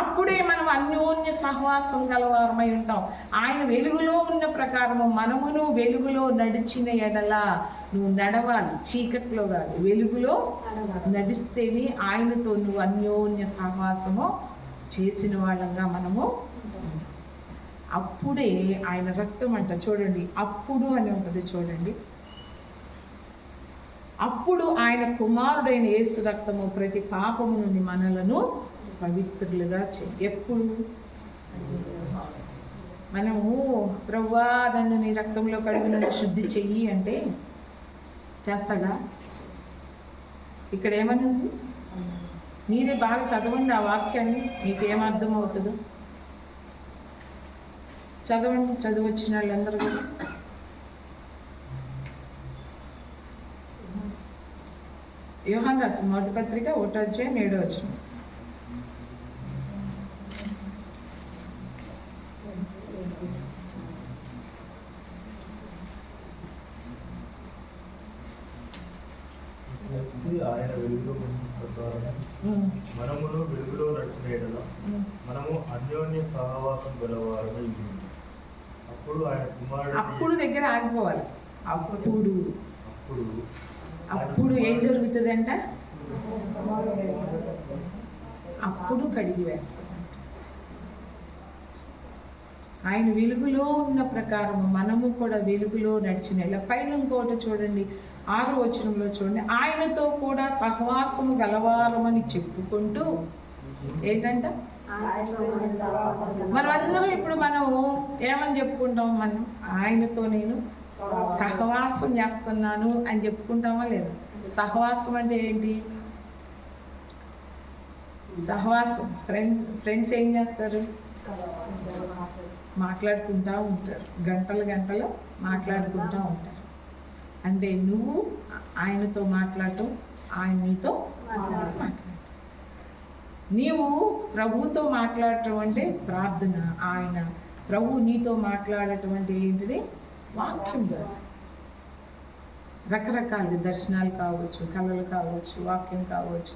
అప్పుడే మనం అన్యోన్య సహవాసం గలవారమై ఉంటాం. ఆయన వెలుగులో ఉన్న ప్రకారము మనమును వెలుగులో నడిచిన ఎడల, నువ్వు నడవాలి, చీకట్లో కాదు, వెలుగులో నడిస్తేనే ఆయనతో నువ్వు అన్యోన్య సహవాసము చేసిన వాళ్ళంగా మనము. అప్పుడే ఆయన రక్తం అంట, చూడండి, అప్పుడు అని ఉంటుంది చూడండి. అప్పుడు ఆయన కుమారుడైన యేసు రక్తము ప్రతి పాపము నుండి మనలను పవిత్రులుగా ఎప్పుడు మనము ప్రభువా నన్ను నీ రక్తంలో కడిగి నన్ను శుద్ధి చెయ్యి అంటే చేస్తాడా? ఇక్కడ ఏమని ఉంది? మీరే బాగా చదవండి ఆ వాక్యాన్ని, మీకు ఏమర్థం అవుతుందో చదవండి. చదివచ్చిన వాళ్ళందరూ కూడా యోహాను రాసిన మొదటి పత్రిక 1:7. ఆయన వెలుగులో మనమును వెలుగులో నడిచిన ఎడల మనము అన్యోన్య సహవాసం గలవారమై ఉన్నాము. అప్పుడు ఆయన కుమారుడు. అప్పుడు దగ్గర ఆగిపోవాలి. అప్పుడు ఏం జరుగుతుంది అంట? అప్పుడు కడిగి వేస్తాడంట. ఆయన వెలుగులో ఉన్న ప్రకారం మనము కూడా వెలుగులో నడిచిన పైన ఇంకోటి చూడండి, 6వ వచనంలో చూడండి, ఆయనతో కూడా సహవాసము గలవారమని చెప్పుకుంటూ ఏంటంట? మనమందరం ఇప్పుడు మనము ఏమని చెప్పుకుంటాం? మనం ఆయనతో నేను సహవాసం చేస్తున్నాను అని చెప్పుకుంటామా లేదా? సహవాసం అంటే ఏంటి? సహవాసం ఫ్రెండ్స్ ఏం చేస్తారు? మాట్లాడుకుంటూ ఉంటారు, గంటలు మాట్లాడుకుంటూ ఉంటారు. అంటే నువ్వు ఆయనతో మాట్లాడటం, ఆయన నీతో మాట్లాడటం. నీవు ప్రభువుతో మాట్లాడటం అంటే ప్రార్థన, ఆయన ప్రభు నీతో మాట్లాడటం అంటే ఏంటిది? వాక్యం. రకరకాల దర్శనాలు కావచ్చు, కళలు కావచ్చు, వాక్యం కావచ్చు.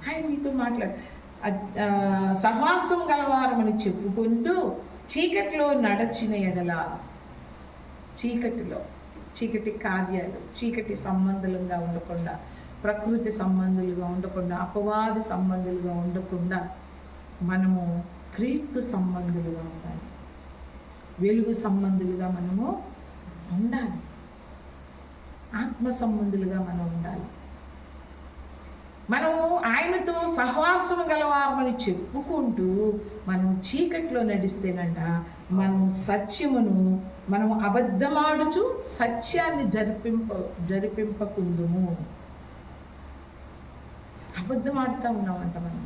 ఆయన నీతో సహవాసం గలవారమని చెప్పుకుంటూ చీకటిలో నడచిన ఎడల, చీకటి కార్యాలు, చీకటి సంబంధులుగా ఉండకుండా, ప్రకృతి సంబంధులుగా ఉండకుండా, అపవాది సంబంధులుగా ఉండకుండా మనము క్రీస్తు సంబంధులుగా ఉండాలి, వెలుగు సంబంధులుగా మనము ఉండాలి, ఆత్మ సంబంధులుగా మనం ఉండాలి. మనము ఆయనతో సహవాసం గలవారమని చెప్పుకుంటూ మనం చీకట్లో నడిస్తేనంట మనము సత్యమును, మనము అబద్ధమాడుచు సత్యాన్ని జరిపింపకుందుము. అబద్ధం ఆడుతూ ఉన్నామంట మనం.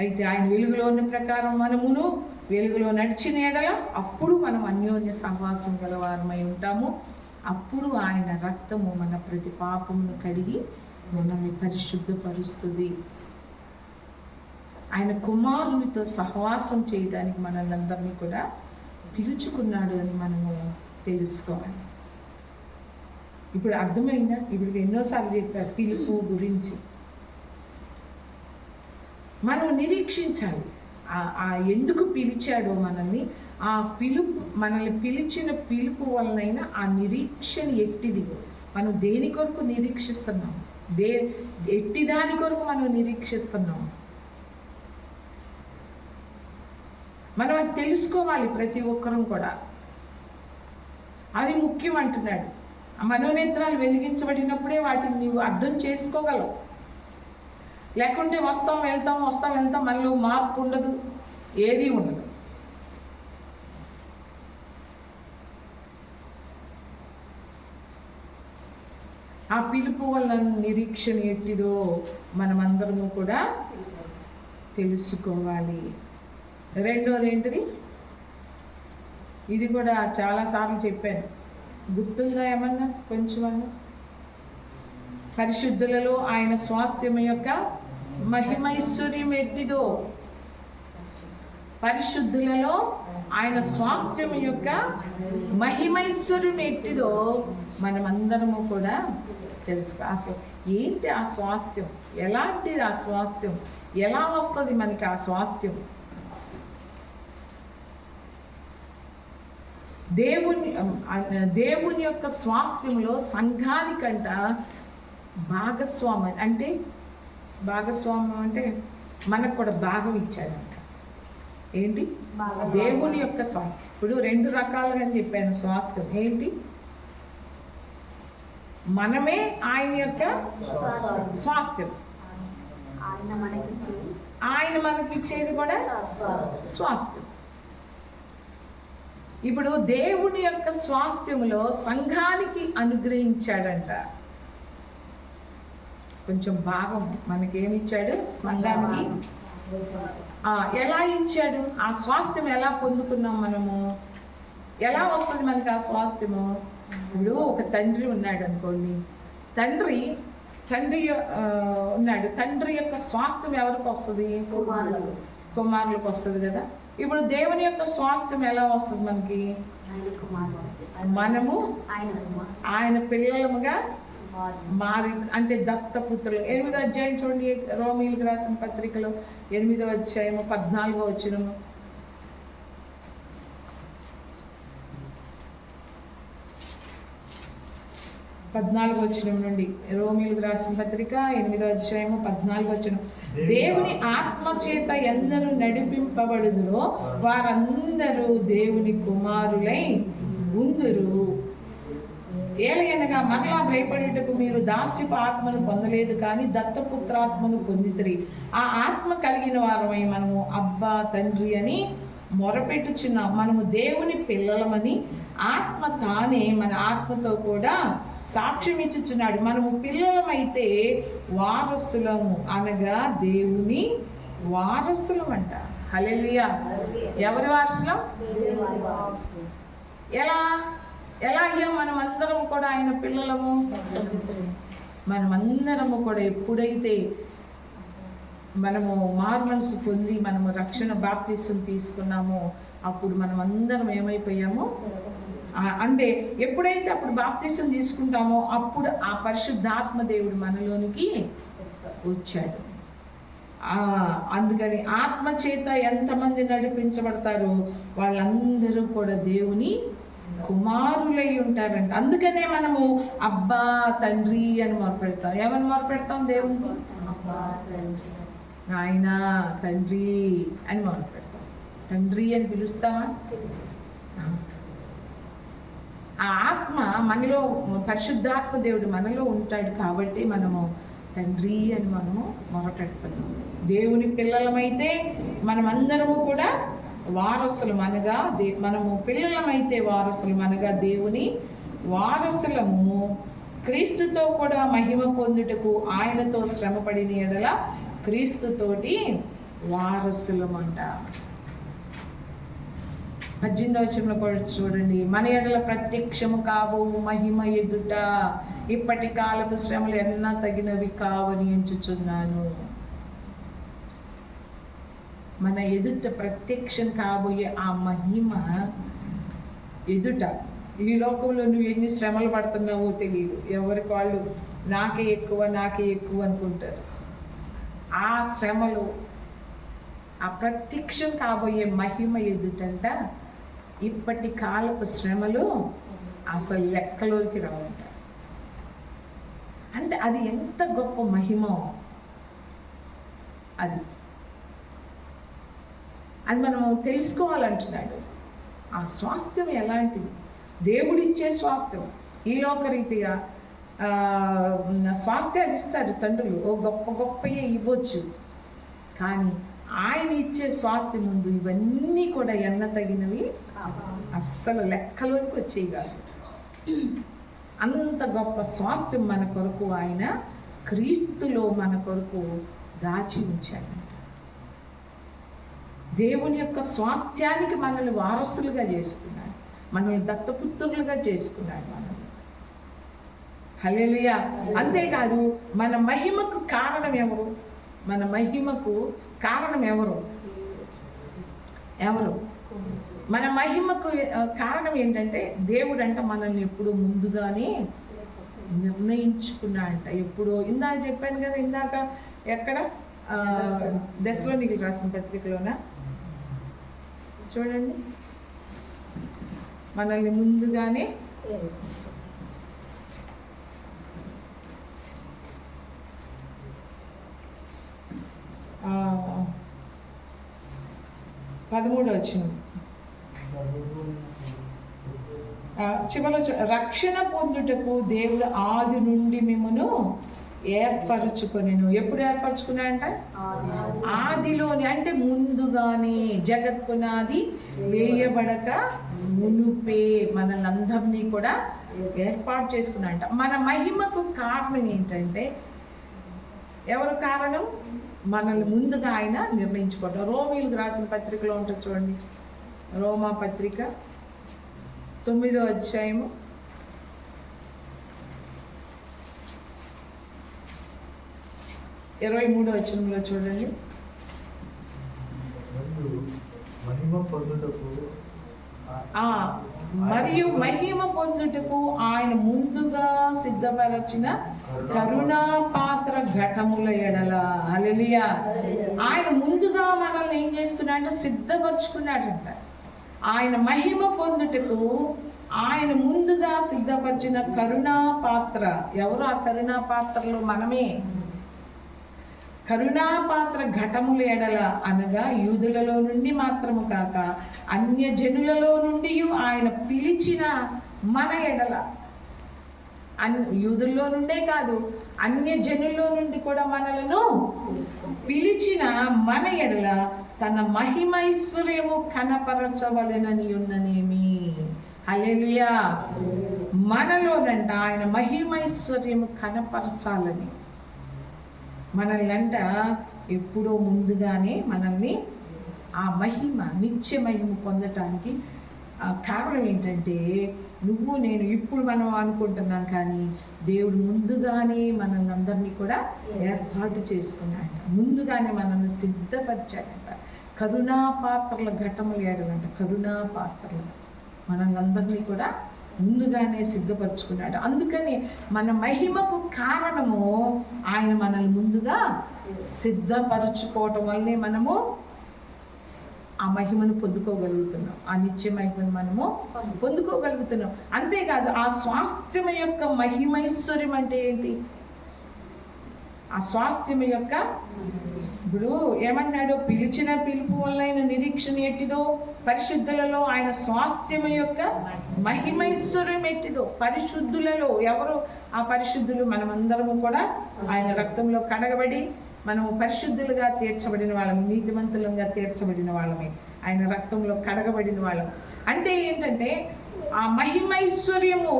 అయితే ఆయన వెలుగులో ఉన్న ప్రకారం మనమును వెలుగులో నడిచిన ఎడల అప్పుడు మనం అన్యోన్య సహవాసం గలవారమై ఉంటాము. అప్పుడు ఆయన రక్తము మన ప్రతి పాపమును కడిగి మనల్ని పరిశుద్ధపరుస్తుంది. ఆయన కుమారునితో సహవాసం చేయడానికి మనల్ని అందరినీ కూడా పిలుచుకున్నాడు అని మనము తెలుసుకోవాలి. ఇప్పుడు అర్థమైందా? ఇప్పుడు ఎన్నోసార్లు చెప్పారు పిలుపు గురించి. మనం నిరీక్షించాలి ఎందుకు పిలిచాడో మనల్ని. ఆ మనల్ని పిలిచిన పిలుపు వలనైనా ఆ నిరీక్షణ ఎట్టిది, మనం దేని కొరకు నిరీక్షిస్తున్నాం, ఎట్టి దాని కొరకు మనం నిరీక్షిస్తున్నాం, మనం అది తెలుసుకోవాలి. ప్రతి ఒక్కరం కూడా అది ముఖ్యం అంటున్నాడు. మనోనేత్రాలు వెలిగించబడినప్పుడే వాటిని నీవు అర్థం చేసుకోగలవు. లేకుంటే వస్తాం వెళ్తాం మనలో మార్పు ఉండదు, ఏది ఉండదు. ఆ పిలుపు వలన నిరీక్షణ ఎట్టిదో మనమందరము కూడా తెలుసుకోవాలి. రెండోది ఏంటిది? ఇది కూడా చాలాసార్లు చెప్పాను, గుర్తుందా ఏమన్నా? కొంచెమన్నా. పరిశుద్ధులలో ఆయన స్వాస్థ్యం యొక్క మహిమైశ్వర్యం ఎట్టిదో. పరిశుద్ధులలో ఆయన స్వాస్థ్యం యొక్క మహిమైశ్వర్యం ఎట్టిదో మనమందరము కూడా తెలుసుకో. అసలు ఏంటి ఆ స్వాస్థ్యం? ఎలాంటిది ఆ స్వాస్థ్యం? ఎలా వస్తుంది మనకి ఆ స్వాస్థ్యం? దేవుని యొక్క స్వాస్థ్యంలో సంఘానికంట భాగస్వామ్యం అంటే మనకు కూడా భాగం ఇచ్చాడంట. ఏంటి? దేవుని యొక్క స్వాస్థ్యం. ఇప్పుడు 2 రకాలుగా అని చెప్పాను స్వాస్థ్యం. ఏంటి? మనమే ఆయన యొక్క స్వాస్థ్యం, ఆయన మనకిచ్చేది కూడా స్వాస్థ్యం. ఇప్పుడు దేవుని యొక్క స్వాస్థ్యములో సంఘానికి అనుగ్రహించాడంట కొంచెం భాగం. మనకేమిచ్చాడు? సంఘానికి. ఎలా ఇచ్చాడు? ఆ స్వాస్థ్యం ఎలా పొందుకున్నాం మనము? ఎలా వస్తుంది మనకి ఆ స్వాస్థ్యము? ఇప్పుడు ఒక తండ్రి ఉన్నాడు అనుకోండి, తండ్రి ఉన్నాడు. తండ్రి యొక్క స్వాస్థ్యం ఎవరికి వస్తుంది? కుమారులకు వస్తుంది కదా. ఇప్పుడు దేవుని యొక్క స్వాస్థ్యం ఎలా వస్తుంది మనకి? మనము ఆయన పిల్లలముగా మారి, అంటే దత్తపుత్రులు. 8వ అధ్యాయం చూడండి, రోమీయులకు రాసిన పత్రికలో 8వ అధ్యాయము 14వ వచనము. నుండి రోమీయులకు రాసిన పత్రిక 8వ అధ్యాయము 14వ వచనం. దేవుని ఆత్మ చేత ఎందరూ నడిపింపబడుదురో వారందరూ దేవుని కుమారులై ఉందురు. ఏలయనగా మరలా భయపడేటకు మీరు దాస్యపు ఆత్మను పొందలేదు, కానీ దత్తపుత్రాత్మను పొందితిరి. ఆ ఆత్మ కలిగిన వారమై మనము అబ్బా తండ్రి అని మొరపెట్టుచున్నాం. మనము దేవుని పిల్లలమని ఆత్మ తానే మన ఆత్మతో కూడా సాక్ష్యం ఇచ్చుచున్నాడు. మనము పిల్లలమైతే వారసులము, అనగా దేవుని వారసులం అంట. హల్లెలూయా. ఎవరి వారసులం? ఎలా అయ్యాం? మనమందరం కూడా ఆయన పిల్లలము. మనమందరము కూడా ఎప్పుడైతే మనము మారు మనసు పొంది మనము రక్షణ బాప్తిసం తీసుకున్నామో అప్పుడు మనం అందరం ఏమైపోయామో, అంటే ఎప్పుడైతే అప్పుడు బాప్తిసం తీసుకుంటామో అప్పుడు ఆ పరిశుద్ధాత్మ దేవుడు మనలోనికి వచ్చాడు. అందుకని ఆత్మ చేత ఎంతమంది నడిపించబడతారో వాళ్ళందరూ కూడా దేవుని కుమారులై ఉంటారంట. అందుకనే మనము అబ్బా తండ్రి అని మొరపెడతాం. ఏమని మొరపెడతాం? దేవునికి నాయన తండ్రి అని మొరపెడతాం. తండ్రి అని పిలుస్తామా? ఆ ఆత్మ మనలో, పరిశుద్ధాత్మ దేవుడు మనలో ఉంటాడు కాబట్టి మనము తండ్రి అని మనము మొరపెడుతున్నాం. దేవుని పిల్లలమైతే మనమందరము కూడా వారసులం, అనగా మనము పిల్లలమైతే వారసులం, అనగా దేవుని వారసులము. క్రీస్తుతో కూడా మహిమ పొందుటకు ఆయనతో శ్రమపడిన ఎడల క్రీస్తుతోటి వారసులమంట. 18వ వచనంలో కూడా చూడండి, మన ఎడల ప్రత్యక్షము కాబో మహిమ ఎదుట ఇప్పటి కాలపు శ్రమలు ఎన్నా తగినవి కావని ఎంచుచున్నాను. మన ఎదుట ప్రత్యక్షం కాబోయే ఆ మహిమ ఎదుట. ఈ లోకంలో నువ్వు ఎన్ని శ్రమలు పడుతున్నావో తెలియదు. ఎవరికి వాళ్ళు నాకే ఎక్కువ అనుకుంటారు. ఆ శ్రమలు, ఆ ప్రత్యక్షం కాబోయే మహిమ ఎదుటంట ఇప్పటి కాలపు శ్రమలు అసలు లెక్కలోకి రావంట. అంటే అది ఎంత గొప్ప మహిమ అది మనము తెలుసుకోవాలంటున్నాడు. ఆ స్వాస్థ్యం ఎలాంటిది? దేవుడిచ్చే స్వాస్థ్యం. ఈ లోకరీతిగా స్వాస్థ్యాలు ఇస్తారు తండ్రులు, ఓ గొప్పయే ఇవ్వచ్చు. కానీ ఆయన ఇచ్చే స్వాస్థ్యం ముందు ఇవన్నీ కూడా ఎన్న తగినవి, అస్సలు లెక్కలోకి వచ్చేవి కాదు. అంత గొప్ప స్వాస్థ్యం మన కొరకు ఆయన క్రీస్తులో మన కొరకు దాచి ఉంచాడంట. దేవుని యొక్క స్వాస్థ్యానికి మనల్ని వారసులుగా చేసుకున్నాడు, మనల్ని దత్తపుత్రులుగా చేసుకున్నాడు మనల్ని. హల్లెలూయా. అంతేకాదు మన మహిమకు కారణం ఎవరు? మన మహిమకు కారణం ఎవరు? మన మహిమకు కారణం ఏంటంటే దేవుడు అంట మనల్ని ఎప్పుడు ముందుగానే నిర్ణయించుకున్నాడంట. ఎప్పుడో ఇందాక చెప్పాను కదా, ఇందాక ఎక్కడ దశలోనికీయులకు రాసిన పత్రికలోన చూడండి, మనల్ని ముందుగానే ఆ 13వ వచనం చివరిలో రక్షణ పొందుటకు దేవుడు ఆది నుండి మిమ్మను ఏర్పరచుకొనెను. ఎప్పుడు ఏర్పరచుకున్నాడంట? ఆదిలోని, అంటే ముందుగానే, జగత్ పునాది వేయబడక మునుపే మనల్ని అందరినీ కూడా ఏర్పాటు చేసుకున్నాడంట. మన మహిమకు కారణం ఏంటంటే, ఎవరు కారణం? మనల్ని ముందుగా ఆయన నిర్ణయించుకోవడం. రోమీయులకు రాసిన పత్రికలో ఉంటుంది చూడండి, రోమా పత్రిక 9వ అధ్యాయము 23వ వచనంలో చూడండి. మరియు మహిమ పొందుటకు ఆయన ముందుగా సిద్ధపరచిన కరుణా పాత్ర ఘటముల ఎడల. హల్లెలూయా. ఆయన ముందుగా మనల్ని ఏం చేసుకున్నాడంటే సిద్ధపరచుకున్నాడంట. ఆయన మహిమ పొందుటకు ఆయన ముందుగా సిద్ధపరిచిన కరుణా పాత్ర. ఎవరు ఆ కరుణా పాత్రలో? మనమే. కరుణా పాత్ర ఘటముల ఎడల అనగా యూదులలో నుండి మాత్రము కాక అన్య జనులలో నుండి ఆయన పిలిచిన మన ఎడల. యూదుల్లో నుండే కాదు, అన్య జనుల్లో నుండి కూడా మనలను పిలిచిన మన ఎడల తన మహిమైశ్వర్యము కనపరచవలెనని ఉన్ననేమి. హల్లెలూయా. మనలోనంట ఆయన మహిమైశ్వర్యము కనపరచాలని, మనల్ని అంట ఎప్పుడో ముందుగానే మనల్ని ఆ మహిమ, నిత్య మహిమ పొందటానికి కారణం ఏంటంటే, నువ్వు నేను ఇప్పుడు మనం అనుకుంటున్నాం, కానీ దేవుడు ముందుగానే మనల్ని అందరినీ కూడా ఏర్పాటు చేసుకున్నాడంట. ముందుగానే మనల్ని సిద్ధపరిచాడంట. కరుణా పాత్రల ఘటములు ఏడలంట. కరుణా పాత్రలు మనల్ని అందరినీ కూడా ముందుగానే సిద్ధపరచుకున్నాడు. అందుకని మన మహిమకు కారణము ఆయన మనల్ని ముందుగా సిద్ధపరచుకోవటం వల్లనే మనము ఆ మహిమను పొందుకోగలుగుతున్నాం, ఆ నిత్య మహిమను మనము పొందుకోగలుగుతున్నాం. అంతేకాదు ఆ స్వాస్థ్యం యొక్క మహిమైశ్వర్యం అంటే ఏంటి? ఆ స్వాస్థ్యం యొక్క, ఇప్పుడు ఏమన్నాడు? పిలిచిన పిలుపు వలన నిరీక్షణ ఎట్టిదో పరిశుద్ధులలో ఆయన స్వాస్థ్యం యొక్క మహిమైశ్వర్యం ఎట్టిదో. పరిశుద్ధులలో ఎవరు ఆ పరిశుద్ధులు? మనమందరము కూడా ఆయన రక్తంలో కడగబడి మనము పరిశుద్ధులుగా తీర్చబడిన వాళ్ళమే, నీతిమంతులుగా తీర్చబడిన వాళ్ళమే, ఆయన రక్తంలో కడగబడిన వాళ్ళం. అంటే ఏంటంటే ఆ మహిమైశ్వర్యము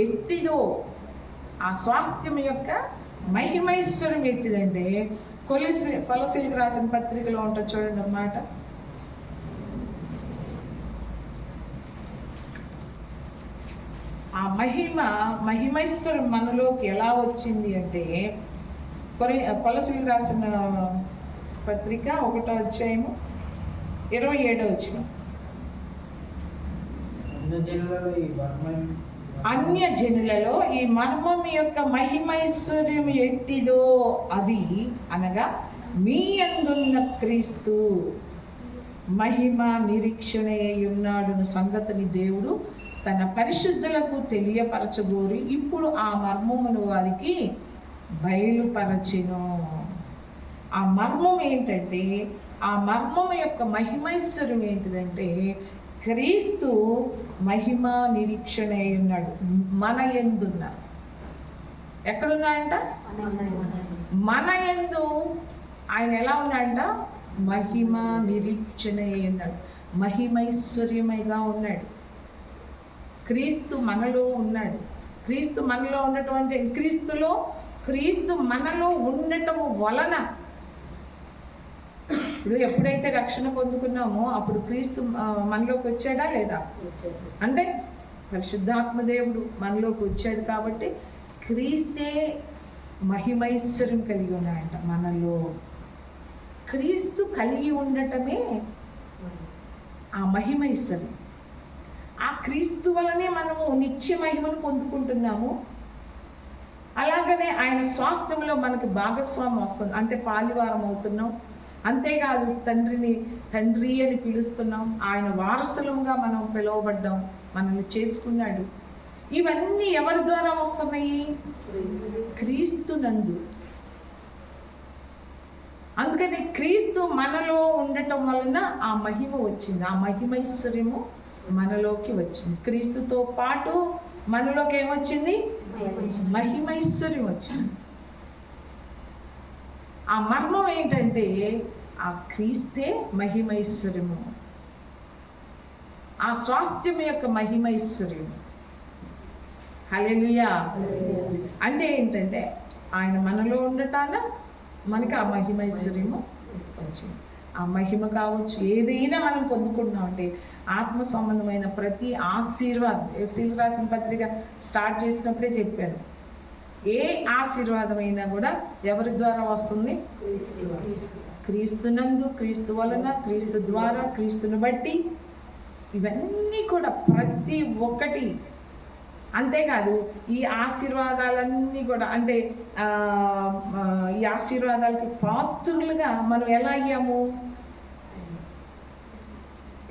ఎట్టిదో, ఆ స్వాస్థ్యం యొక్క మహిమైశ్వర్యం ఎట్టిదంటే, కొలసీలకు రాసిన పత్రికలో ఉంటుంది చూడండి అన్నమాట. ఆ మహిమైశ్వర్యం మనలోకి ఎలా వచ్చింది అంటే, కొలసీలకు రాసిన పత్రిక 1వ అధ్యాయము 27వ వచనం. అన్య జనులలో ఈ మర్మం యొక్క మహిమైశ్వర్యం ఎట్టిదో అది అనగా మీ యందున్న క్రీస్తు మహిమ నిరీక్షణ ఉన్నాడు సంగతిని దేవుడు తన పరిశుద్ధులకు తెలియపరచగోరి ఇప్పుడు ఆ మర్మమును వారికి బయలుపరచెను. ఆ మర్మం ఏంటంటే, ఆ మర్మం యొక్క మహిమైశ్వర్యం ఏంటిదంటే, క్రీస్తు మహిమ నిరీక్షణ ఉన్నాడు మన యందున్న. ఎక్కడున్నాడంట? మన యందు ఆయన ఎలా ఉన్నాడంట? మహిమ నిరీక్షణ ఉన్నాడు, మహిమైశ్వర్యమైగా ఉన్నాడు. క్రీస్తు మనలో ఉన్నాడు. క్రీస్తు మనలో ఉన్నటువంటి క్రీస్తు మనలో ఉండటము వలన, ఇప్పుడు ఎప్పుడైతే రక్షణ పొందుకున్నామో అప్పుడు క్రీస్తు మనలోకి వచ్చాడా లేదా? అంటే పరిశుద్ధాత్మదేవుడు మనలోకి వచ్చాడు కాబట్టి క్రీస్తే మహిమైశ్వర్యం కలిగి ఉన్నాడంట మనలో. క్రీస్తు కలిగి ఉండటమే ఆ మహిమైశ్వర్యం. ఆ క్రీస్తు వలనే మనము నిత్య మహిమను పొందుకుంటున్నాము. అలాగనే ఆయన స్వాస్థ్యంలో మనకు భాగస్వామ్యం వస్తుంది, అంటే పాలివారం అవుతున్నాం. అంతేకాదు తండ్రి అని పిలుస్తున్నాం, ఆయన వారసులంగా మనం పిలువబడ్డాం, మనల్ని చేసుకున్నాడు. ఇవన్నీ ఎవరి ద్వారా వస్తున్నాయి? క్రీస్తునందు. అందుకని క్రీస్తు మనలో ఉండటం వలన ఆ మహిమ వచ్చింది, ఆ మహిమైశ్వర్యము మనలోకి వచ్చింది. క్రీస్తుతో పాటు మనలోకి ఏమొచ్చింది? మహిమైశ్వర్యం వచ్చింది. ఆ మర్మం ఏంటంటే ఆ క్రీస్తే మహిమైశ్వర్యము, ఆ స్వాస్థ్యం యొక్క మహిమైశ్వర్యము. హల్లెలూయా. అంటే ఏంటంటే ఆయన మనలో ఉండటాన మనకి ఆ మహిమైశ్వర్యము వచ్చింది. ఆ మహిమ కావచ్చు, ఏదైనా మనం పొందుకుంటున్నాం అంటే ఆత్మ సంబంధమైన ప్రతి ఆశీర్వాదం. ఎఫ్ఎసీయులకు రాసిన పత్రిక స్టార్ట్ చేసినప్పుడే చెప్పాను, ఏ ఆశీర్వాదమైనా కూడా ఎవరి ద్వారా వస్తుంది? క్రీస్తునందు, క్రీస్తు వలన, క్రీస్తు ద్వారా, క్రీస్తుని బట్టి. ఇవన్నీ కూడా ప్రతి ఒక్కటి. అంతేకాదు ఈ ఆశీర్వాదాలన్నీ కూడా, అంటే ఈ ఆశీర్వాదాలకి పాత్రులుగా మనం ఎలా అయ్యాము?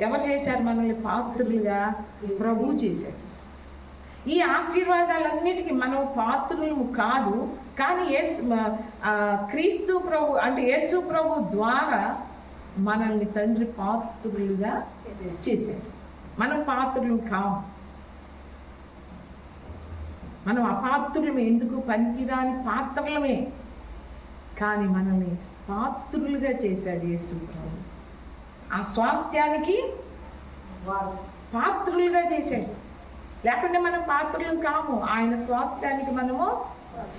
ఎవరు చేశారు మనల్ని పాత్రులుగా? ప్రభు చేశారు. ఈ ఆశీర్వాదాలన్నిటికీ మనం పాత్రులు కాదు, కానీ క్రీస్తు ప్రభు అంటే యేసు ప్రభు ద్వారా మనల్ని తండ్రి పాత్రులుగా చేశారు. మనం పాత్రులు కాము, మనం అపాత్రులమే. ఎందుకు? పనికిరాని పాత్రలమే. కానీ మనల్ని పాత్రులుగా చేశాడు యేసు ప్రభు. ఆ స్వాస్థ్యానికి పాత్రులుగా చేశాడు. లేకుంటే మనం పాత్రులు కాము. ఆయన స్వాస్థ్యానికి మనము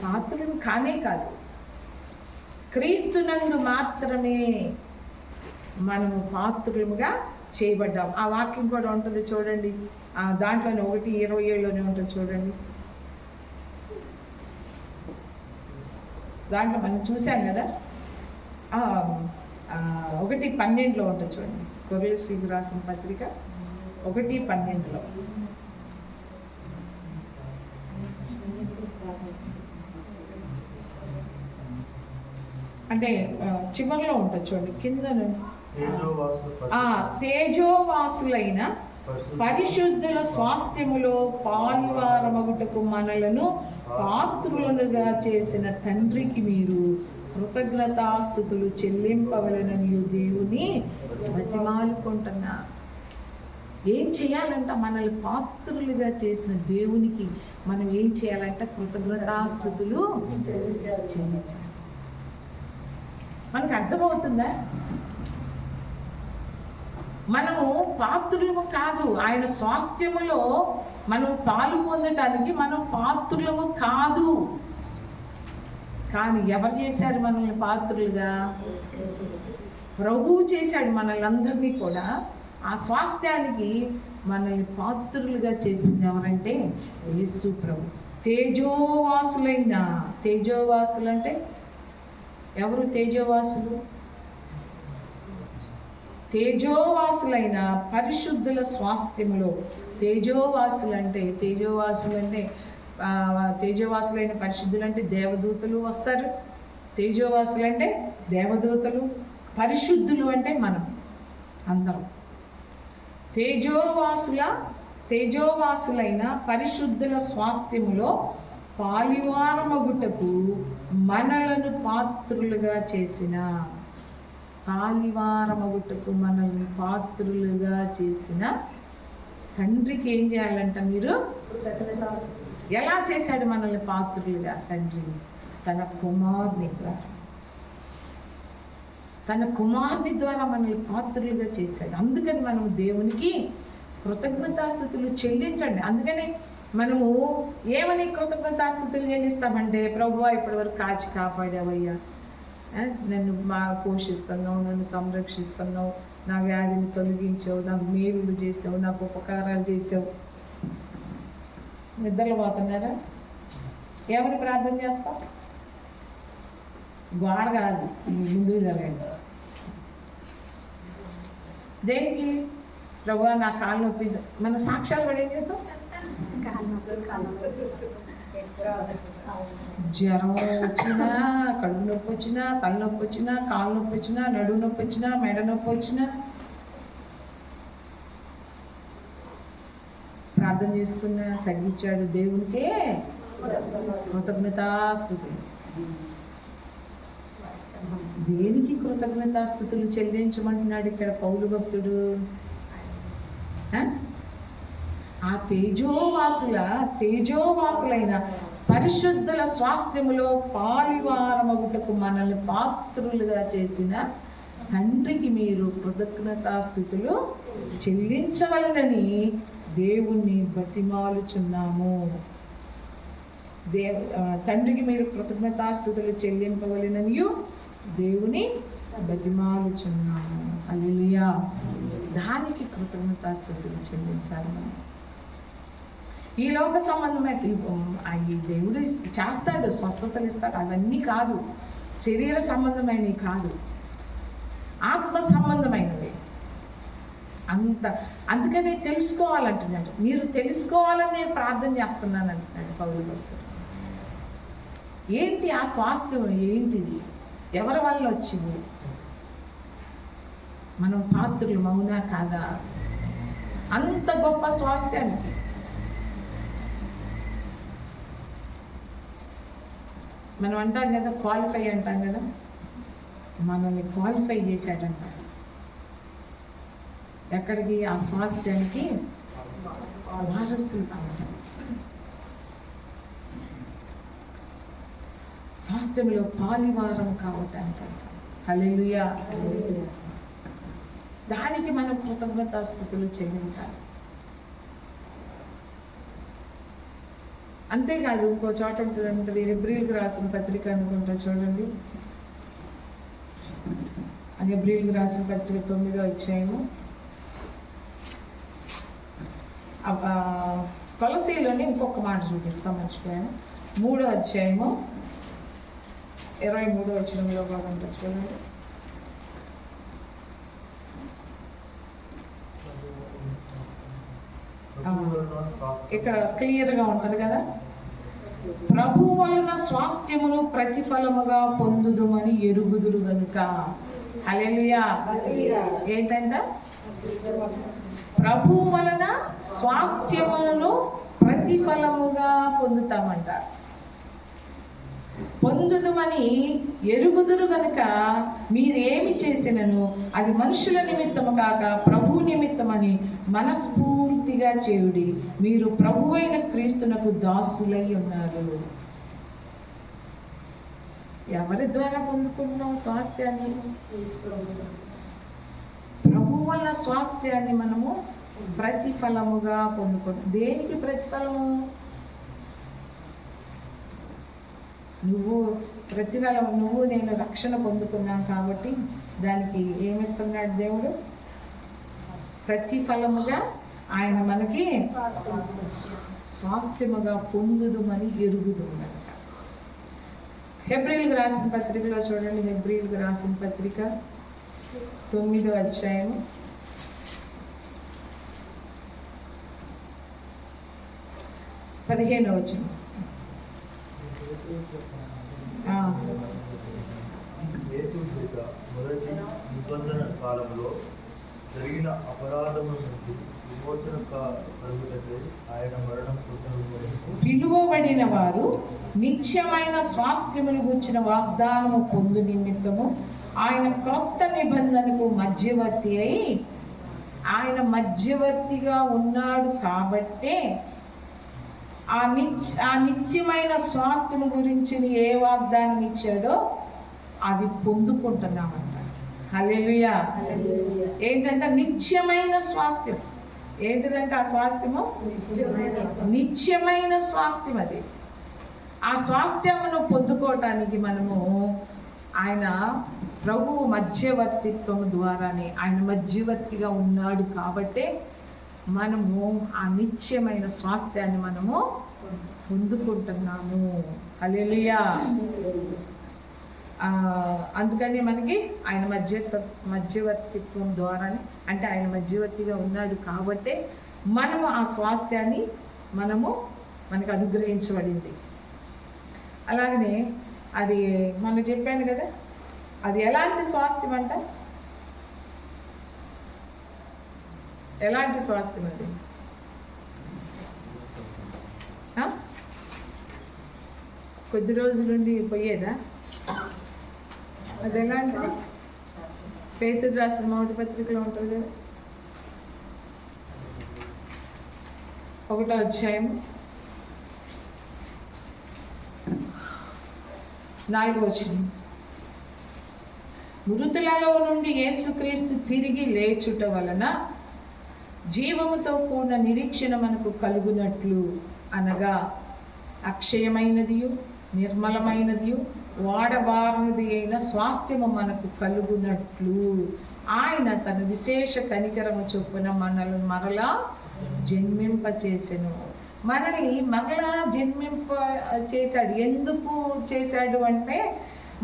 పాత్రులు కానే కాదు. క్రీస్తునందు మాత్రమే మనము పాత్రులుగా చేయబడ్డాం. ఆ వాక్యం కూడా ఉంటుంది చూడండి, దాంట్లోనే 1:27లోనే ఉంటుంది చూడండి. దాంట్లో మనం చూసాం కదా, 1:12లో ఉంటుంది చూడండి. కొరింథీయులకు రాసిన పత్రిక 1:12లో. అంటే చివరిలో ఉంటుంది చూడండి, కింద తేజోవాసులైన పరిశుద్ధుల స్వాస్థ్యములో పాలువారమగుటకు మనలను పాత్రులనుగా చేసిన తండ్రికి మీరు కృతజ్ఞతాస్తుతులు చెల్లింపవలనని దేవుని బతిమాలుకుంటున్నా. ఏం చేయాలంట? మనల్ని పాత్రులుగా చేసిన దేవునికి మనం ఏం చేయాలంట? కృతజ్ఞతాస్తుతులు చెల్లించాలి. మనకు అర్థమవుతుందా? మనము పాత్రులము కాదు, ఆయన స్వాస్థ్యములో మనం పాలు పొందటానికి మనం పాత్రులము కాదు. కానీ ఎవరు చేశారు మనల్ని పాత్రులుగా? ప్రభువు చేశాడు మనల్ని అందరినీ కూడా. ఆ స్వాస్థ్యానికి మనల్ని పాత్రులుగా చేసింది ఎవరంటే యేసు ప్రభు. తేజోవాసులు అంటే ఎవరు? తేజోవాసులైన పరిశుద్ధుల స్వాస్థ్యములో. తేజోవాసులైన పరిశుద్ధులు అంటే దేవదూతలు వస్తారు. తేజోవాసులు అంటే దేవదూతలు, పరిశుద్ధులు అంటే మనం అందరం. తేజోవాసులైన పరిశుద్ధుల స్వాస్థ్యములో పాలివారమగుటకు మనలను పాత్రులుగా చేసిన తండ్రికి ఏం చేయాలంట? మీరు ఎలా చేశాడు మనల్ని పాత్రులుగా? తండ్రి తన కుమారుని ద్వారా మనల్ని పాత్రులుగా చేశాడు. అందుకని మనం దేవునికి కృతజ్ఞతాస్తుతులు చెల్లించండి. అందుకని మనము ఏమని కృతజ్ఞతాస్తుతులు చెల్లిస్తామంటే, ప్రభువా ఇప్పటి వరకు కాచి కాపాడావయ్యా, నన్ను బాగా పోషిస్తున్నావు, నన్ను సంరక్షిస్తున్నావు, నా వ్యాధిని తొలగించావు, నాకు మేలులు చేసావు, నాకు ఉపకారాలు చేసావు. నిద్రలు పోతున్నారా? ఏమని ప్రార్థన చేస్తాం? గోడ కాదు, ముందుకు జరగండి. దేనికి? ప్రభువా నా కాలు నొప్పి. మన సాక్ష్యాలు పడి ఏం చేద్దాం? జ్వరం వచ్చినా, కడుపు నొప్పి వచ్చినా, తలనొప్పి వచ్చినా, కాలు నొప్పి వచ్చినా, నడుము నొప్పి వచ్చినా, మెడ నొప్పి వచ్చినా ప్రార్థన చేసుకున్న తగ్గించాడు దేవునికే కృతజ్ఞతాస్తుతులు. దేనికి కృతజ్ఞతాస్తుతులు చెల్లించమంటున్నాడు ఇక్కడ పౌలు భక్తుడు? ఆ తేజోవాసులైన పరిశుద్ధుల స్వాస్థ్యములో పాలివారమగుటకు మనల్ని పాత్రులుగా చేసిన తండ్రికి మీరు కృతజ్ఞతాస్తుతులు చెల్లించవలనని దేవుణ్ణి బతిమాలుచున్నాము. తండ్రికి మీరు కృతజ్ఞతాస్తుతులు చెల్లింపవలననియు దేవుని బతిమాలుచున్నాము. హల్లెలూయా. దానికి కృతజ్ఞతాస్తుతులు చెల్లించాలి మనం. ఈ లోక సంబంధమైన ఈ దేవుడు చేస్తాడు, స్వస్థతలు ఇస్తాడు, అవన్నీ కాదు. శరీర సంబంధమైనవి కాదు, ఆత్మ సంబంధమైనవి. అందుకనే తెలుసుకోవాలంటున్నాడు. మీరు తెలుసుకోవాలని నేను ప్రార్థన చేస్తున్నాను అంటున్నాడు పౌలు భక్తుడు. ఏంటి ఆ స్వాస్థ్యం? ఏంటిది? ఎవరి వల్ల వచ్చింది? మనం పాత్రులు మౌనా కాదా అంత గొప్ప స్వాస్థ్యానికి? మనం అంటాం కదా, క్వాలిఫై అంటాం కదా, మనల్ని క్వాలిఫై చేశాడంట. ఎక్కడికి? ఆ స్వాస్థ్యానికి వారసులు కావటం, స్వాస్థ్యంలో పాలివారం కావటానికి. హల్లెలూయా. దానికి మనం కృతజ్ఞతాస్తుతులు చెల్లించాలి. అంతేకాదు, ఇంకో చోట ఉంటుంది, హెబ్రీయులకు రాసిన పత్రిక అనుకుంటా, చూడండి. హెబ్రీయులకు రాసిన పత్రిక 9వ అధ్యాయము, కొలసీలోని ఇంకొక మాట చూపిస్తాం, మర్చిపోయాను. 3వ అధ్యాయము 23వ వచనంలో బాగా ఉంటుంది, చూడండి. ఇక్కడ క్లియర్గా ఉంటుంది కదా, ప్రభు వలన స్వాస్థ్యమును ప్రతిఫలముగా పొందుదుమని ఎరుగుదురు గనుక. హల్లెలూయా. ఏంటంట? ప్రభు వలన స్వాస్థ్యమును ప్రతిఫలముగా పొందుతామంట. పొందుదుమని ఎరుగుదురు గనుక మీరేమి చేసినను అది మనుషుల నిమిత్తము కాక ప్రభు నిమిత్తమని మనస్ఫూర్తిగా చేయుడి. మీరు ప్రభువైన క్రీస్తునకు దాసులై ఉన్నారు. ఎవరి ద్వారా పొందుకుంటున్నాం స్వాస్థ్యాన్ని? ప్రభు వల్ల స్వాస్థ్యాన్ని మనము ప్రతిఫలముగా పొందుకుంటాం. దేనికి ప్రతిఫలము? నువ్వు నేను రక్షణ పొందుకున్నాం కాబట్టి దానికి ఏమిస్తున్నాడు దేవుడు? ప్రతిఫలముగా ఆయన మనకి స్వాస్థ్యముగా పొందుదుమని ఎరుగుదుమని. హెబ్రీయులకు రాసిన పత్రికలో చూడండి, హెబ్రీయులకు రాసిన పత్రిక 9వ అధ్యాయం 15వ వచనం. మొదటి నిబంధన కాలంలో జరిగిన అపరాధము నుండి విమోచన కలుగుటకై ఆయన మరణం పొందడం. పిలువబడిన వారు నిత్యమైన స్వాస్థ్యమును గూర్చిన వాగ్దానము పొందు నిమిత్తము ఆయన క్రొత్త నిబంధనకు మధ్యవర్తి అయి ఆయన మధ్యవర్తిగా ఉన్నాడు కాబట్టే ఆ నిత్యమైన స్వాస్థ్యం గురించి ఏ వాగ్దానం ఇచ్చాడో అది పొందుకుంటున్నామంట. హల్లెలూయా. ఏంటంటే నిత్యమైన స్వాస్థ్యం. ఏంటిదంటే ఆ స్వాస్థ్యము నిత్యమైన స్వాస్థ్యం. అది ఆ స్వాస్థ్యమును పొందుకోవటానికి మనము ఆయన ప్రభువు మధ్యవర్తిత్వం ద్వారానే, ఆయన మధ్యవర్తిగా ఉన్నాడు కాబట్టే మనము ఆ నిత్యమైన స్వాస్థ్యాన్ని మనము పొందుకుంటున్నాము. హల్లెలూయా. అందుకని మనకి ఆయన మధ్యవర్తిత్వం ద్వారానే, అంటే ఆయన మధ్యవర్తిగా ఉన్నాడు కాబట్టే మనము ఆ స్వాస్థ్యాన్ని మనకు అనుగ్రహించబడింది. అలాగనే అది మొన్న చెప్పాను కదా, అది ఎలాంటి స్వాస్థ్యం అంట? ఎలాంటి స్వాస్థ్యం అది? కొద్ది రోజులుండి పోయేదా? అది ఎలాంటిది? పేతురు రాసిన మొదటి పత్రికలో ఉంటుంది కదా, 1వ అధ్యాయం 4వ వచనం. మృతులలో నుండి యేసుక్రీస్తు తిరిగి లేచుట వలన జీవముతో కూడిన నిరీక్షణ మనకు కలుగునట్లు, అనగా అక్షయమైనదియు నిర్మలమైనదియు వాడబారనిది అయిన స్వాస్థ్యము మనకు కలుగునట్లు ఆయన తన విశేష కనికరము చొప్పున మనల్ని మరలా జన్మింపచేసెను. మనల్ని మరలా జన్మింప చేశాడు. ఎందుకు చేశాడు అంటే,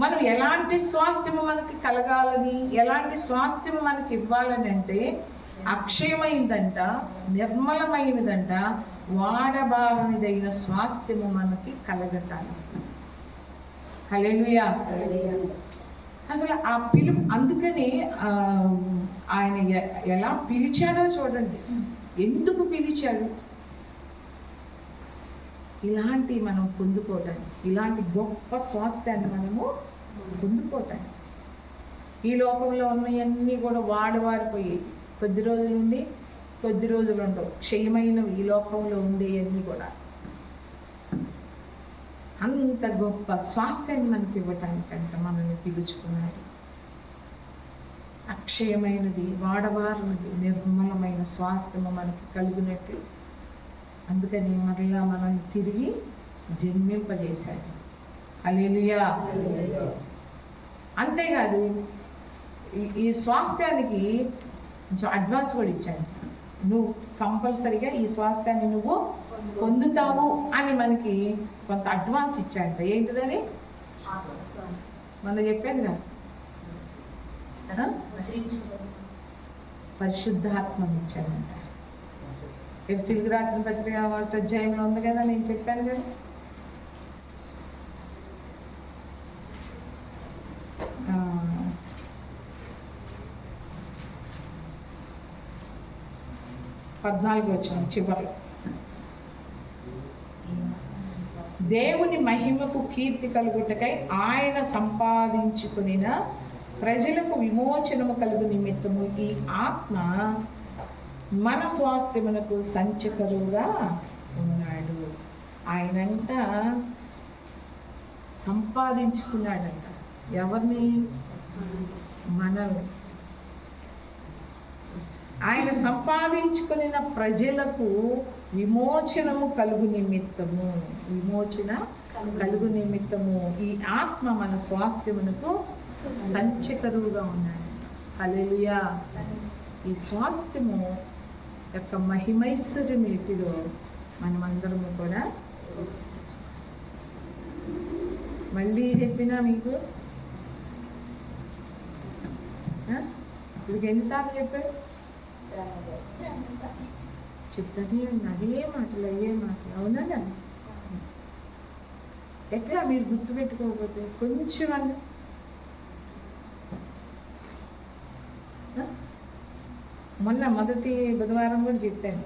మనం ఎలాంటి స్వాస్థ్యము మనకి కలగాలని, ఎలాంటి స్వాస్థ్యము మనకి ఇవ్వాలని అంటే, అక్షయమైనదంట, నిర్మలమైనదంట, వాడబారనిదైన స్వాస్థ్యము మనకి కలగటానికి. హల్లెలూయా. అసలు ఆ పిలుపు, అందుకని ఆయన ఎలా పిలిచాడో చూడండి. ఎందుకు పిలిచాడు? ఇలాంటి మనం పొందుకోవటానికి, ఇలాంటి గొప్ప స్వాస్థ్యాన్ని మనము పొందుకోవటానికి. ఈ లోకంలో ఉన్నవన్నీ కూడా వాడిపోయి కొద్ది రోజులు ఉండి కొద్ది రోజులు ఉండవు. క్షయమైనవి ఈ లోకంలో ఉండేవన్నీ కూడా. అంత గొప్ప స్వాస్థ్యాన్ని మనకి ఇవ్వటానికంట మనల్ని పిలుచుకున్నాడు. అక్షయమైనది, వాడబారనిది, నిర్మలమైన స్వాస్థ్యము మనకి కలిగినట్టు. అందుకని మరలా మనల్ని తిరిగి జన్మింపజేశాడు. హల్లెలూయా. అంతేకాదు, ఈ స్వాస్థ్యానికి కొంచెం అడ్వాన్స్ కూడా ఇచ్చాను. నువ్వు కంపల్సరీగా ఈ స్వాస్థ్యాన్ని నువ్వు పొందుతావు అని మనకి కొంత అడ్వాన్స్ ఇచ్చాడంట. ఏంటిదని మనం చెప్పాను కదా, పరిశుద్ధాత్మని ఇచ్చాడంట. ఎఫెసీయులకు రాసిన పత్రిక 1వ అధ్యాయంలో ఉంది కదా, నేను చెప్పాను కదా. పద్నాలుగు వచనం చివరిలో, దేవుని మహిమకు కీర్తి కలుగుటకై ఆయన సంపాదించుకునిన ప్రజలకు విమోచనము కలుగు నిమిత్తము ఈ ఆత్మ మన స్వాస్థ్యమునకు సంచకరుగా ఉన్నాడు. ఆయనంట సంపాదించుకున్నాడంట. ఎవరిని? మనల్ని. ఆయన సంపాదించుకున్న ప్రజలకు విమోచనము కలుగు నిమిత్తము, విమోచన కలుగు నిమిత్తము ఈ ఆత్మ మన స్వాస్థ్యమునకు సంచకరువుగా ఉన్నాడు. హల్లెలూయా. ఈ స్వాస్థ్యము యొక్క మహిమైశ్వర్యం ఏటిదో మనమందరము కూడా మళ్ళీ చెప్పినా మీకు ఇప్పుడు ఎన్నిసార్లు చెప్పారు? చెప్తానే అదే మాటలు, అయ్యే మాటలు. అవునా? ఎట్లా మీరు గుర్తుపెట్టుకోకపోతే కొంచెం అండి. మొన్న మొదటి బుధవారం కూడా చెప్పాను.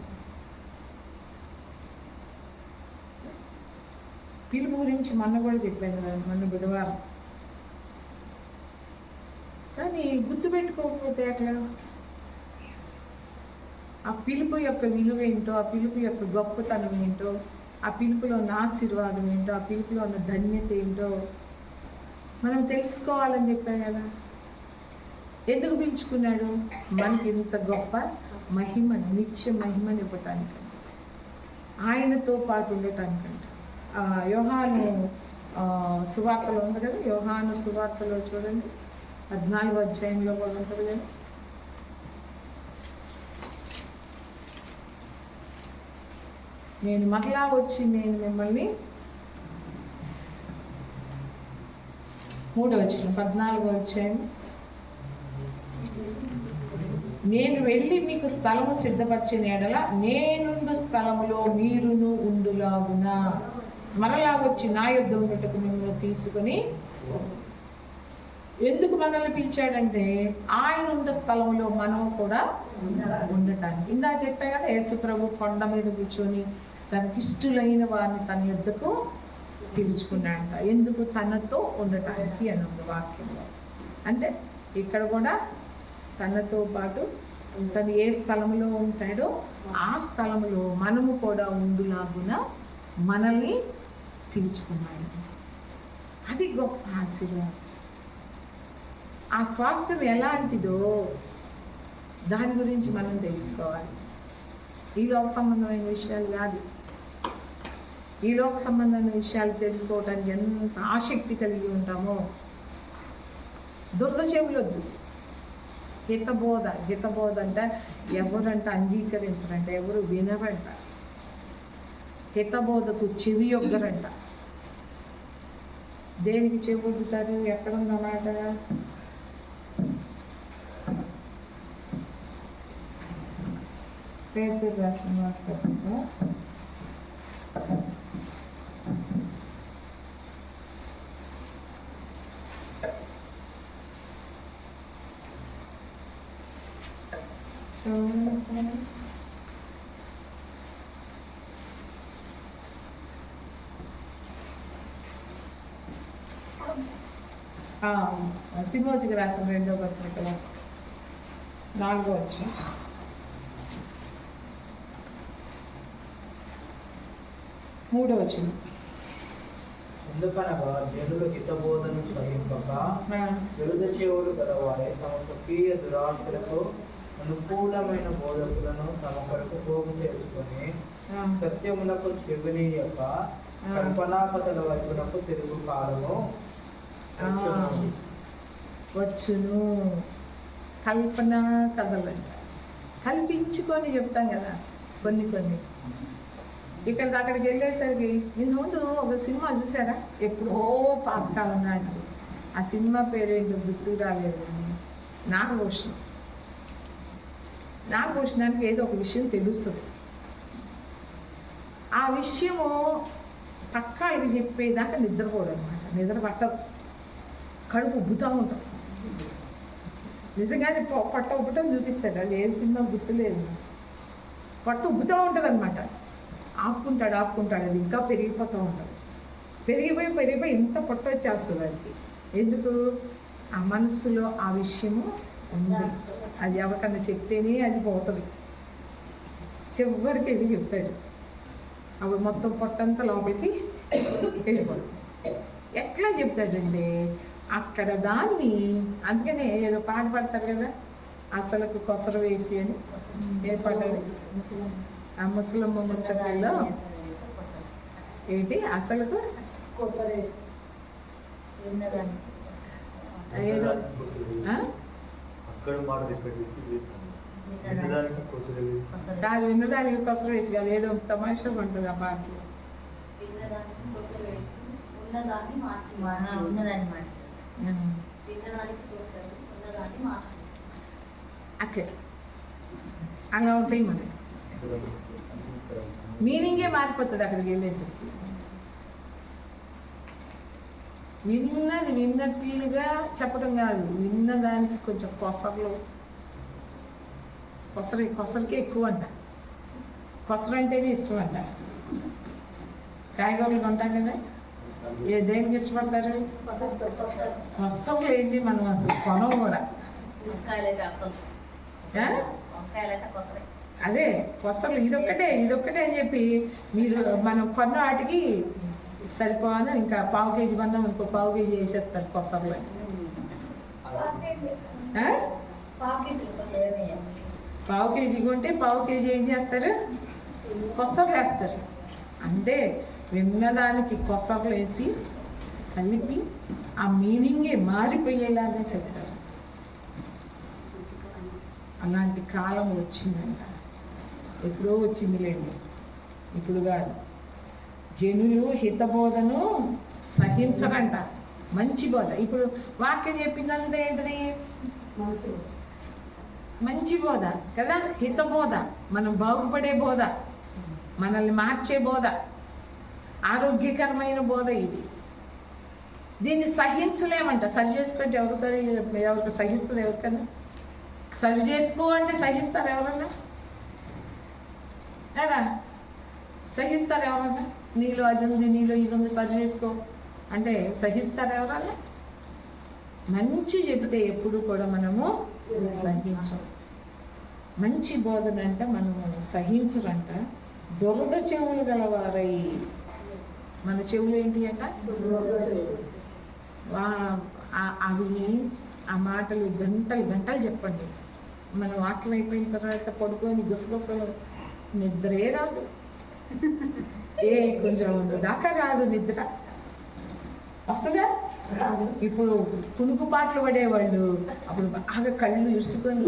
పిలుపు గురించి మొన్న కూడా చెప్పాను కదా, మొన్న బుధవారం. కానీ గుర్తుపెట్టుకోకపోతే అట్లా ఆ పిలుపు యొక్క విలువ ఏంటో, ఆ పిలుపు యొక్క గొప్పతనం ఏంటో, ఆ పిలుపులో ఉన్న ఆశీర్వాదం ఏంటో, ఆ పిలుపులో ఉన్న ధన్యత ఏంటో మనం తెలుసుకోవాలని చెప్పాను కదా. ఎందుకు పిలుచుకున్నాడు? మనకి ఇంత గొప్ప మహిమను, నిత్య మహిమను ఇవ్వటానికంట, ఆయనతో పాటు ఉండటానికంట. యోహాను సువార్తలో ఉంది కదా, యోహాను సువార్తలో చూడండి 14వ అధ్యాయంలో కూడా ఉంటుంది కదా. నేను మరలా వచ్చి నేను మిమ్మల్ని 3వ వచనం 14వ అధ్యాయం, నేను వెళ్ళి మీకు స్థలము సిద్ధపరిచిన ఎడల నేనుండు స్థలములో మీరును ఉండులాగున మరలా వచ్చి నా యుద్ధ ఉన్నట్టుకు మిమ్మల్ని తీసుకొని. ఎందుకు మనల్ని పిలిచాడంటే ఆయన ఉన్న స్థలంలో మనం కూడా ఉండటానికి. ఇందా చెప్పా కదా, యేసు ప్రభు కొండ మీద కూర్చొని తనకిష్టులైన వారిని తన యుద్ధకు పిలుచుకున్నాడంట. ఎందుకు? తనతో ఉండటానికి అని ఉంది వాక్యంలో. అంటే ఇక్కడ కూడా తనతో పాటు తను ఏ స్థలంలో ఉంటాడో ఆ స్థలంలో మనము కూడా ఉండులాగున మనల్ని పిలుచుకున్నాడు. అది గొప్ప ఆశీర్వాదం. ఆ స్వాస్థ్యం ఎలాంటిదో దాని గురించి మనం తెలుసుకోవాలి. ఈ లోక సంబంధమైన విషయాలు కాదు. ఈ లోక సంబంధమైన విషయాలు తెలుసుకోవడానికి ఎంత ఆసక్తి కలిగి ఉంటామో. దుర్గ చెవులొద్దు. హితబోధ అంటే ఎవరంట అంగీకరించరంట, ఎవరు వినరంట. హితబోధకు చెవి యొగ్గరంట. దేనికి చెవి ఒగ్గుతారు? ఎక్కడున్నమాట? పేరు రాసిన మాట్లాడుతుంటా. తిమోతికి రాసిన 2వ పత్రికలో 4వ అధ్యాయం 3వ వచనం. ఎందుకనగా జనులు హితబోధను సహింపక విరుద్ధ చెవులు గలవారే తమ స్వకీయ దురాశలకు అనుకూలమైన బోధకులను తమ కొరకు పోగు చేసుకొని సత్యములకు చెవినీయక కల్పనాకథల వైపునకు తిరుగు కాలము వచ్చును. కల్పనా కథలు కల్పించుకొని చెప్తాం కదా కొన్ని. అక్కడికి వెళ్ళేసరికి నేను ముందు ఒక సినిమా చూసారా, ఎప్పుడో పాతకాలం నాటికి. ఆ సినిమా పేరేంటో గుర్తు రాలేదు. నాగభూషణానికి ఏదో ఒక విషయం తెలుస్తుంది. ఆ విషయము పక్కా ఇది చెప్పేదాకా నిద్రపోడు అనమాట. నిద్ర పట్టదు, కడుపు ఉబ్బుతూ ఉంటుంది. నిజంగానే పొట్ట ఉబ్బటం చూపిస్తాడు. అది ఏ సినిమా గుర్తులేదు. పొట్ట ఉబ్బుతూ ఉంటుంది అనమాట. ఆపుకుంటాడు. అది ఇంకా పెరిగిపోతూ ఉంటుంది. పెరిగిపోయి ఇంత పొట్ట వచ్చేస్తుంది అది. ఎందుకు? ఆ మనస్సులో ఆ విషయము ఉంది. అది ఎవరికన్నా చెప్తేనే అది పోతుంది. చివరికి వెళ్ళి చెప్తాడు. అప్పుడు మొత్తం పొట్టంతా లోపలికి వెళ్ళిపోతుంది. ఎట్లా చెప్తాడండి? అక్కడ దాన్ని, అందుకనే ఏదో పాట పడతారు కదా, అసలుకు కొసరు వేసి అని. ఏ పాట? ఆ ముసలమ్మ ముచ్చట్లో ఏంటి అసలుకు కాదు, విన్నదానికి కొసరు వేసి కాదు, ఏదో తమాషా ఉంటుంది ఆ పాటలు. అట్లే అలా ఉంటాయి మనకి. మీనింగే మారిపోతుంది అక్కడికి వెళ్ళేసి. విన్నట్లుగా చెప్పడం కాదు, విన్నదానికి కొంచెం కొసరికే ఎక్కువ అంట. కొసరు అంటేనే ఇష్టం అంట. కాయగూరలు కొంటాం కదా, దేనికి ఇష్టపడతారు? కొసలు ఏంటి, మనం అసలు కొనం కూడా. అదే కొసలు ఇదొక్కటే అని చెప్పి మీరు మనం కొన్న వాటికి సరిపోను. ఇంకా పావు కేజీ కొన్నాం, ఇంకో పావు కేజీ వేసేస్తారు కొసలు. పావు కేజీ కొంటే పావు కేజీ ఏం చేస్తారు? కొసలు వేస్తారు. అంటే విన్నదానికి కొసలు వేసి కలిపి ఆ మీనింగే మారిపోయేలాగా చెప్తారు. అలాంటి కాలం వచ్చిందంట. ఎప్పుడో వచ్చిందిలేండి, ఇప్పుడు కాదు. జనులు హితబోధను సహించరంట. మంచి బోధ. ఇప్పుడు వాక్యం చెప్పిందంటే ఏంటిది? మంచి బోధ కదా, హితబోధ, మనం బాగుపడే బోధ, మనల్ని మార్చే బోధ, ఆరోగ్యకరమైన బోధ ఇది. దీన్ని సహించలేమంట. సరి చేసుకుంటే ఎవరికి సహిస్తుంది? ఎవరికన్నా సరి చేసుకో అంటే సహిస్తారు ఎవరన్నా? కదా, సహిస్తారు ఎవరన్నా? నీలో అది ఉంది, నీలో ఇది ఉంది, సరి చేసుకో అంటే సహిస్తారు ఎవరన్నా? మంచి చెబితే ఎప్పుడు కూడా మనము సహించం. మంచి బోధన అంటే మనము సహించరంట. దురద చెవులు గలవారై, మన చెవులు ఏంటి అంట? అవి ఆ మాటలు గంటలు గంటలు చెప్పండి. మన వాక్యం అయిపోయిన తర్వాత పడుకొని గుసగుసలు నిద్రే రాదు. కొంచెం దాకా రాదు నిద్ర. వస్తుందా? ఇప్పుడు పునుగు పాటలు పడేవాళ్ళు అప్పుడు బాగా కళ్ళు ఇరుసుకొని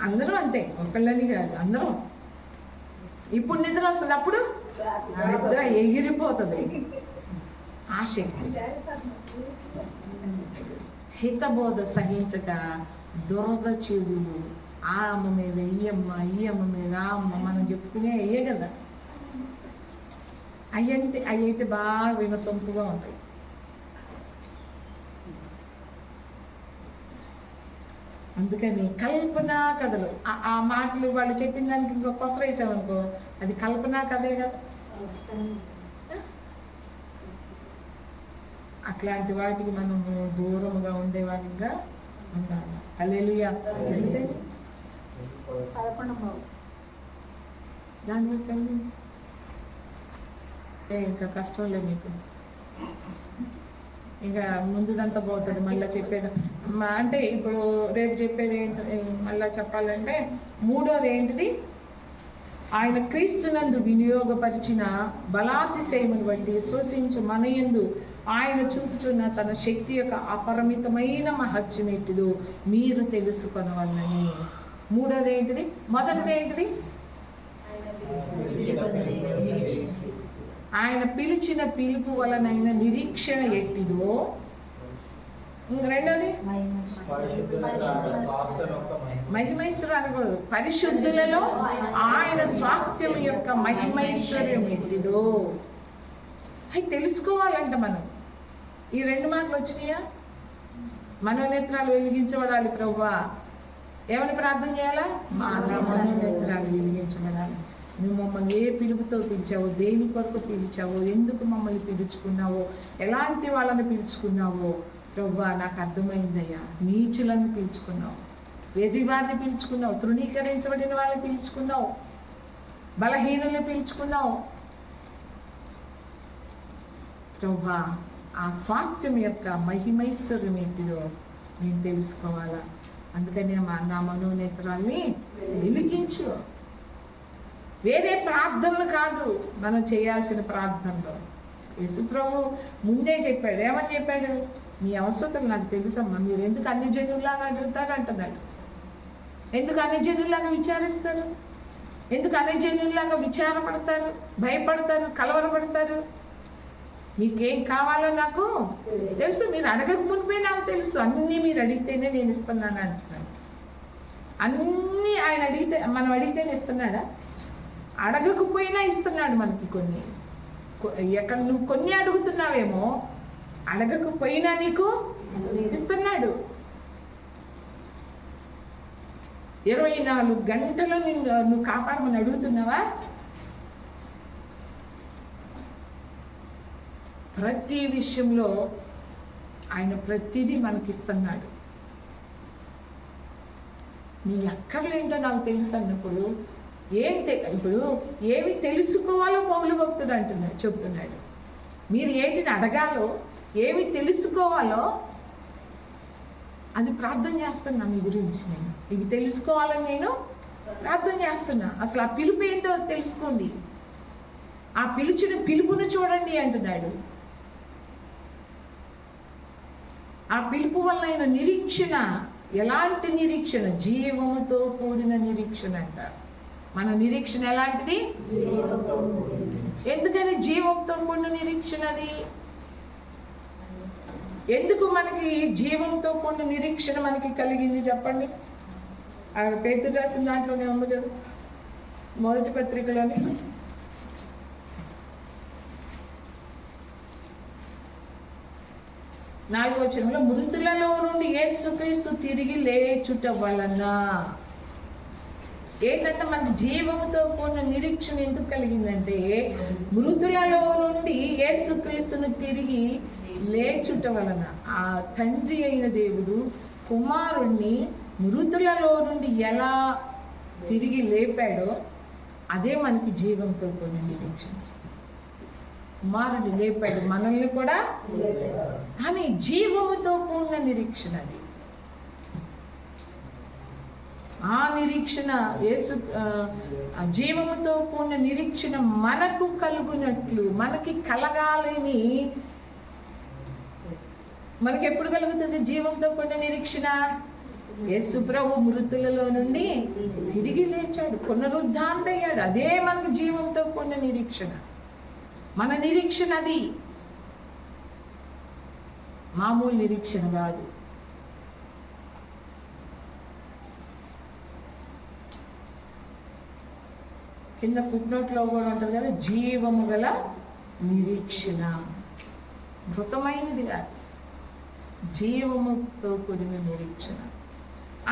అందరూ అంతే, ఒకళ్ళని కాదు, అందరం. ఇప్పుడు నిద్ర వస్తుంది, అప్పుడు నిద్ర ఎగిరిపోతుంది. ఆ శక్తి. హితబోధ సహించక దురద చెవులు, ఆ అమ్మ మీద ఈ అమ్మ మీద ఆ అమ్మ, మనం చెప్పుకునే అయ్యే కదా. అయ్యైతే బాగా వినసొంపుగా ఉంటాయి. అందుకని కల్పనా కథలు, ఆ మాటలు వాళ్ళు చెప్పిన దానికి ఇంకో కొసర వేసామనుకో, అది కల్పనా కథే కదా. అట్లాంటి వాటికి మనము దూరంగా ఉండేవాడిగా ఉండాలి. హల్లెలూయా. దాని ఇంకా కష్టం లేదు మీకు, ఇంకా ముందుదంతా పోతుంది. మళ్ళీ చెప్పేది అంటే ఇప్పుడు రేపు చెప్పేది ఏంటి మళ్ళీ చెప్పాలంటే, మూడోది ఏంటిది? ఆయన క్రీస్తునందు వినియోగపరిచిన బలాతిశయమును బట్టి విశ్వసించు మనయందు ఆయన చూపుచున్న తన శక్తి యొక్క అపరిమితమైన మహత్యం ఏంటిదో మీరు తెలుసుకొనవలని. మూడోది ఏంటిది? మొదటిది ఏంటిది? ఆయన పిలిచిన పిలుపు వలనైన నిరీక్షణ ఎట్టిదో. రెండోది మహిమైశ్వరం అనకూడదు, పరిశుద్ధులలో ఆయన స్వాస్థ్యం యొక్క మహిమైశ్వర్యం ఎట్టిదో. అవి తెలుసుకోవాలంట మనం. ఈ రెండు మాటలు వచ్చినాయా? మనోనేత్రాలు వెలిగించబడాలి ప్రభువా. ఏమని ప్రార్థన చేయాలా? మా మనోనేత్రాలు వెలిగించబడాలి. నువ్వు మమ్మల్ని ఏ పిలుపుతో పిలిచావో, దేని కొరకు పిలిచావో, ఎందుకు మమ్మల్ని పిలుచుకున్నావో, ఎలాంటి వాళ్ళని పిలుచుకున్నావో ప్రభువా నాకు అర్థమైందయ్యా. నీచులను పిలుచుకున్నావు, వెర్రివారిని పిలుచుకున్నావు, తృణీకరించబడిన వాళ్ళని పిలుచుకున్నావు, బలహీనులను పిలుచుకున్నావు ప్రభువా. ఆ స్వాస్థ్యం యొక్క మహిమైశ్వర్యం ఏంటిదో నేను తెలుసుకోవాలా. అందుకని నా మనోనేత్రాల్ని వెలిగించు. వేరే ప్రార్థనలు కాదు మనం చేయాల్సిన ప్రార్థనలో. యేసుప్రభు ముందే చెప్పాడు. ఏమని చెప్పాడు? మీ అవసరతలు నాకు తెలుసమ్మా, మీరు ఎందుకు అన్ని జనుల్లాగా అడుగుతారు అంటున్నాడు. ఎందుకు అన్ని జనుల్లాగా విచారిస్తారు? ఎందుకు అన్ని జనుల్లాగా విచారపడతారు, భయపడతారు, కలవరపడతారు? మీకేం కావాలో నాకు తెలుసు, మీరు అడగక మునిపే నాకు తెలుసు. అన్నీ మీరు అడిగితేనే నేను ఇస్తున్నాను అంటున్నాను. అన్నీ ఆయన అడిగితే, మనం అడిగితేనే ఇస్తున్నాడా? అడగకపోయినా ఇస్తున్నాడు మనకి. కొన్ని ఎక్కడ నువ్వు కొన్ని అడుగుతున్నావేమో, అడగకపోయినా నీకు ఇస్తున్నాడు. 24 గంటలు నువ్వు కాపాడమని అడుగుతున్నావా? ప్రతి విషయంలో ఆయన ప్రతిదీ మనకిస్తున్నాడు. నీ అక్కర్లేంటో నాకు తెలుసు అన్నప్పుడు ఇప్పుడు ఏమి తెలుసుకోవాలో పౌలు భక్తుడు అంటున్నాడు, చెప్తున్నాడు. మీరు ఏంటిని అడగాలో, ఏమి తెలుసుకోవాలో అది ప్రార్థన చేస్తున్నా మీ గురించి. నేను ఇవి తెలుసుకోవాలని నేను ప్రార్థన చేస్తున్నా. అసలు ఆ పిలుపు ఏంటో తెలుసుకోండి, ఆ పిలుపును చూడండి అంటున్నాడు. ఆ పిలుపు వల్ల అయిన నిరీక్షణ ఎలాంటి నిరీక్షణ? జీవముతో కూడిన నిరీక్షణ అంటారు. మన నిరీక్షణ ఎలాంటిది? ఎందుకని జీవంతో కూడిన నిరీక్షణ? అది ఎందుకు మనకి జీవంతో కూడిన నిరీక్షణ మనకి కలిగింది చెప్పండి? అక్కడ పేతురు రాసిన దాంట్లోనే ఉంది కదా, మొదటి పత్రికలోనే. నాలుగో వచనంలో మృతులలో నుండి యేసుక్రీస్తు తిరిగి లేచుట వలన. ఏంటంటే మనకి జీవముతో కూడిన నిరీక్షణ ఎందుకు కలిగిందంటే, మృతులలో నుండి యేసుక్రీస్తును తిరిగి లేచుట వలన. ఆ తండ్రి అయిన దేవుడు కుమారుణ్ణి మృతులలో నుండి ఎలా తిరిగి లేపాడో అదే మనకి జీవంతో కూడిన నిరీక్షణ. కుమారుడు లేపాడు, మనల్ని కూడా. కానీ జీవముతో కూడిన నిరీక్షణ అది. ఆ నిరీక్షణ జీవముతో కూడిన నిరీక్షణ మనకు కలుగునట్లు, మనకి కలగాలని. మనకి ఎప్పుడు కలుగుతుంది జీవంతో కూడిన నిరీక్షణ? యేసు ప్రభు మృతులలో నుండి తిరిగి లేచాడు, పునరుద్ధానుడయ్యాడు. అదే మనకు జీవంతో కూడిన నిరీక్షణ. మన నిరీక్షణ అది మామూలు నిరీక్షణ కాదు. కింద ఫుట్నోట్లో కూడా ఉంటుంది కదా, జీవము గల నిరీక్షణ. మృతమైనది కాదు, జీవముతో కూడిన నిరీక్షణ.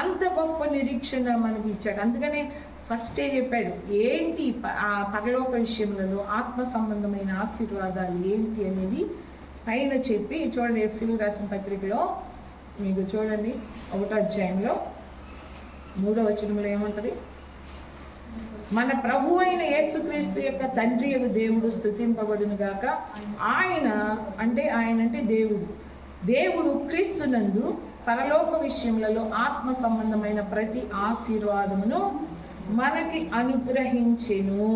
అంత గొప్ప నిరీక్షణ మనకి ఇచ్చాడు. అందుకనే ఫస్టే చెప్పాడు ఏంటి ఆ పరలోక విషయంలో ఆత్మ సంబంధమైన ఆశీర్వాదాలు ఏంటి అనేది పైన చెప్పి. చూడండి, ఎఫ్సీలు రాసిన పత్రికలో మీకు చూడండి 1వ అధ్యాయంలో 3వ వచనంలో ఏముంటుంది? మన ప్రభు అయిన యేసుక్రీస్తు యొక్క తండ్రి యొక్క దేవుడు స్తుతింపబడును గాక. ఆయన అంటే దేవుడు క్రీస్తునందు పరలోక విషయములలో ఆత్మ సంబంధమైన ప్రతి ఆశీర్వాదమును మనకి అనుగ్రహించేశాడు.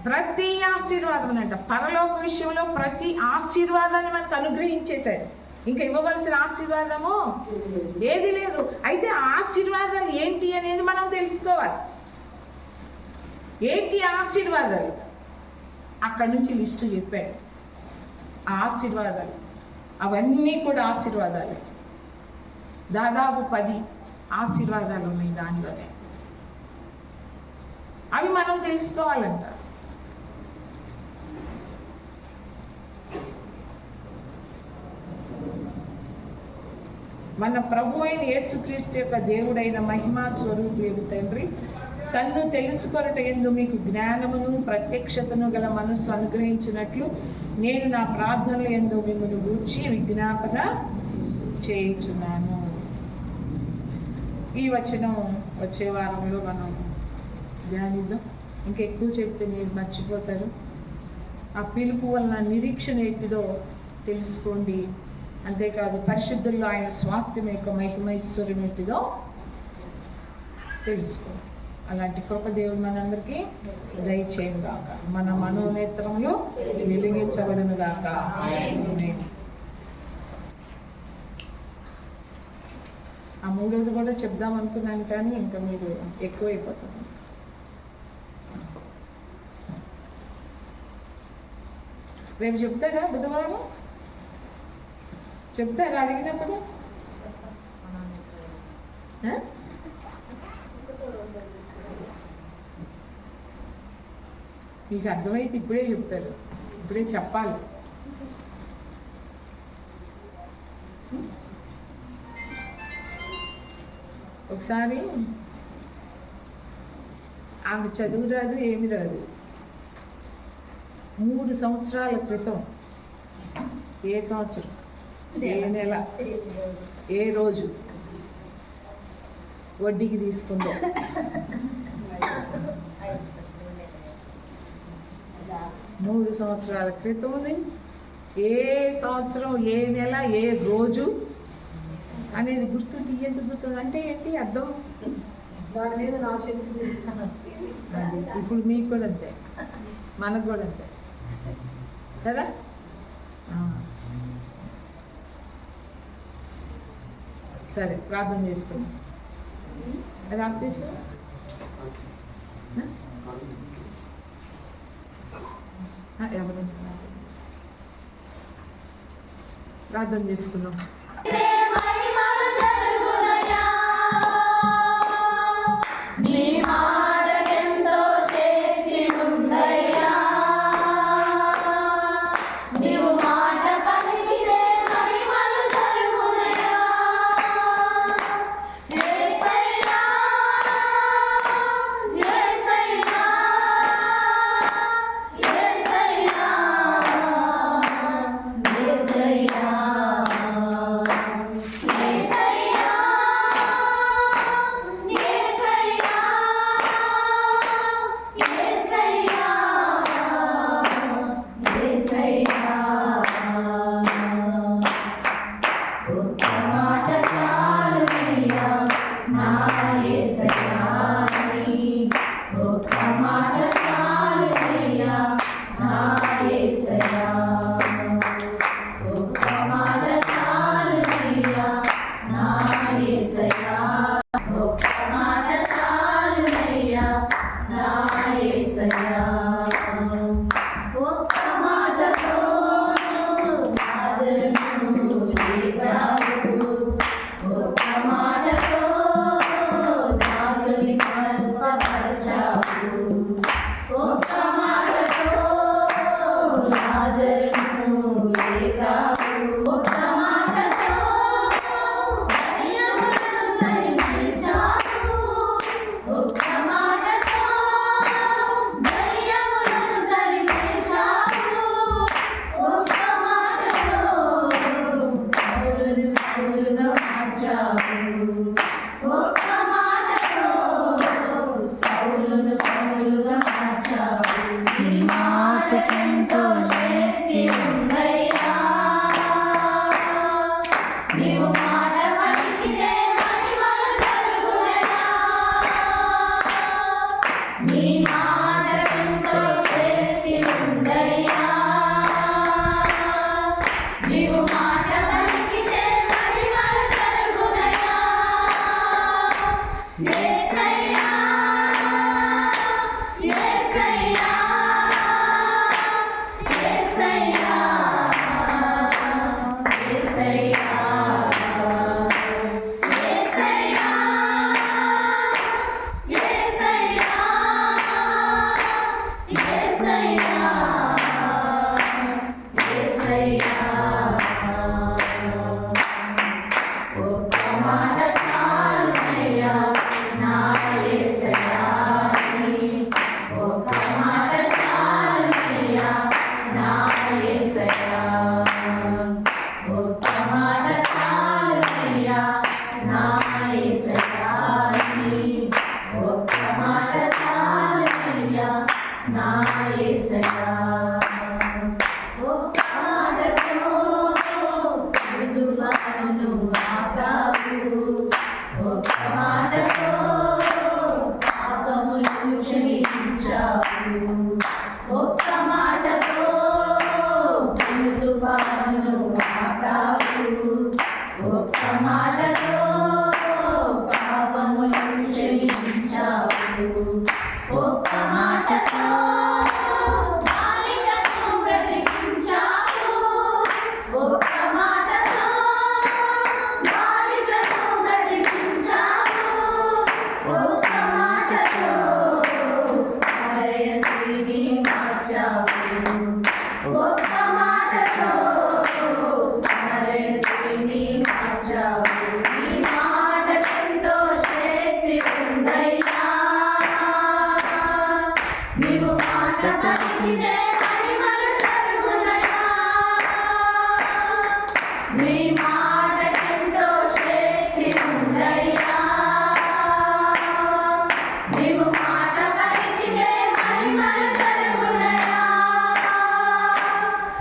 ప్రతి ఆశీర్వాదం అంట, పరలోక విషయంలో ప్రతి ఆశీర్వాదాన్ని మనకు అనుగ్రహించేశాడు. ఇంకా ఇవ్వవలసిన ఆశీర్వాదము ఏది లేదు. అయితే ఆశీర్వాదాలు ఏంటి అనేది మనం తెలుసుకోవాలి. ఏంటి ఆశీర్వాదాలు? అక్కడి నుంచి లిస్టు చెప్పాడు. ఆ ఆశీర్వాదాలు అవన్నీ కూడా ఆశీర్వాదాలు. దాదాపు 10 ఆశీర్వాదాలు ఉన్నాయి దానిలోనే. అవి మనం తెలుసుకోవాలంట. మన ప్రభు అయిన యేసుక్రీస్తు యొక్క దేవుడైన మహిమా స్వరూపుడు తండ్రి తన్ను తెలుసుకొనుట యందు మీకు జ్ఞానమును ప్రత్యక్షతను గల మనస్సు అనుగ్రహించినట్లు నేను నా ప్రార్థనల యందు మిమ్మల్ని గూర్చి విజ్ఞాపన చేయించున్నాను. ఈ వచనం వచ్చే వారంలో మనం ధ్యానిద్దాం. ఇంకెక్కువ చెప్తే మీరు మర్చిపోతారు. ఆ పిలుపు వలన నిరీక్షణ ఏంటిదో తెలుసుకోండి. అంతేకాదు పరిశుద్ధుల్లో ఆయన స్వాస్థ్యం యొక్క మహిమైశ్వర్యం ఏంటిదో తెలుసుకోండి. అలాంటి కృప దేవుడు మనందరికీ దయచేయను గాక. మన మనోనేత్రంలో వెలిగించబడును గాక. ఆ 3వది కూడా చెప్దాం అనుకున్నాను, కానీ ఇంకా మీరు ఎక్కువైపోతుంది. రేపు చెప్తారా? బుధవారం చెప్తారా అడిగినప్పుడు? మీకు అర్థమైతే ఇప్పుడే చెప్తారు, ఇప్పుడే చెప్పాలి. ఒకసారి ఆమె చదువు రాదు, ఏమి రాదు. 3 సంవత్సరాల క్రితం, ఏ సంవత్సరం, ఏ నెల, ఏ రోజు వడ్డీకి తీసుకుందో 3 సంవత్సరాల క్రితం ఏ సంవత్సరం, ఏ నెల, ఏ రోజు అనేది గుర్తుంటే ఎందుకు గుర్తుంది అంటే ఏంటి అర్థం? దాని మీద నా చెప్తుంది. అది ఇప్పుడు మీకు కూడా అంతే, మనకు కూడా అంతే కదా. సరే, ప్రార్థన చేసుకుందాం. అది ఆఫ్ చేసా. ఎవరు ప్రార్థన చేసుకుందాం.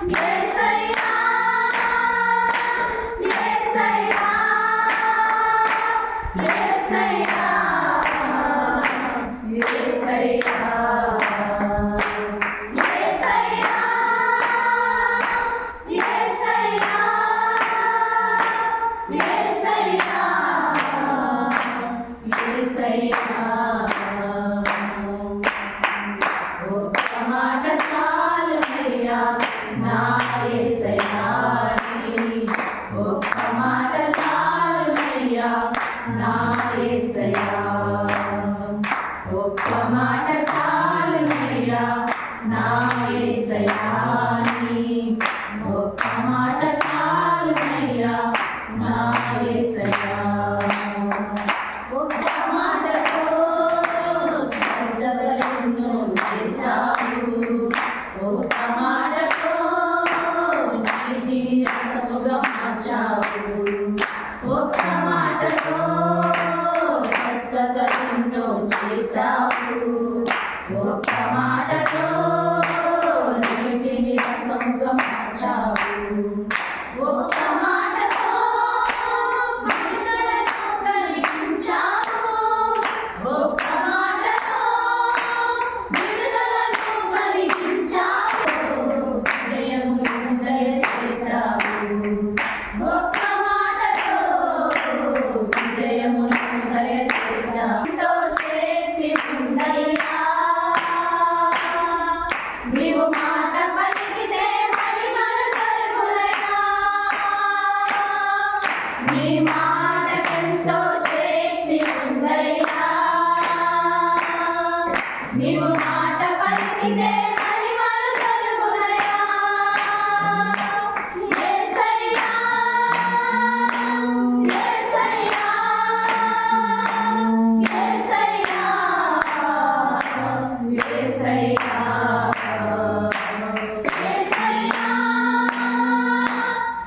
Yes, I am. మాటతో స్వస్థతను చేశావు, ఒక్క మాటతో నీటిని రసంగా మార్చావు, ఒక్క మాటతో విడుదలను కలిగించావు, ఒక్క మాటతో విడుదలను కలిగించావు, జయమును దయచేశావు, ఒక్క మాటతో విజయమును దయచేశావు. ఎంతో శక్తి ఉందయ్యా, నీవు మాట పలికితే మహిమలు జరుగునయ్యా, నీ మాటకెంతో శక్తి ఉందయ్యా, నీవు మాట పలికితే మహిమలు జరుగునయ్యా. యేసయ్యా, యేసయ్యా, యేసయ్యా, యేసయ్యా, యేసయ్యా,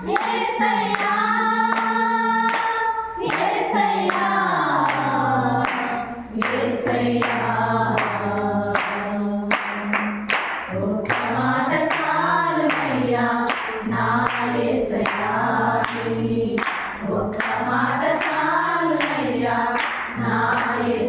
యేసయ్యా, యేసయ్యా, యేసయ్యా. ఒక్క మాట చాలునయ్యా నా యేసయ్యాకి, ఒక్క మాట చాలునయ్యా నా యేసయ్యాకి.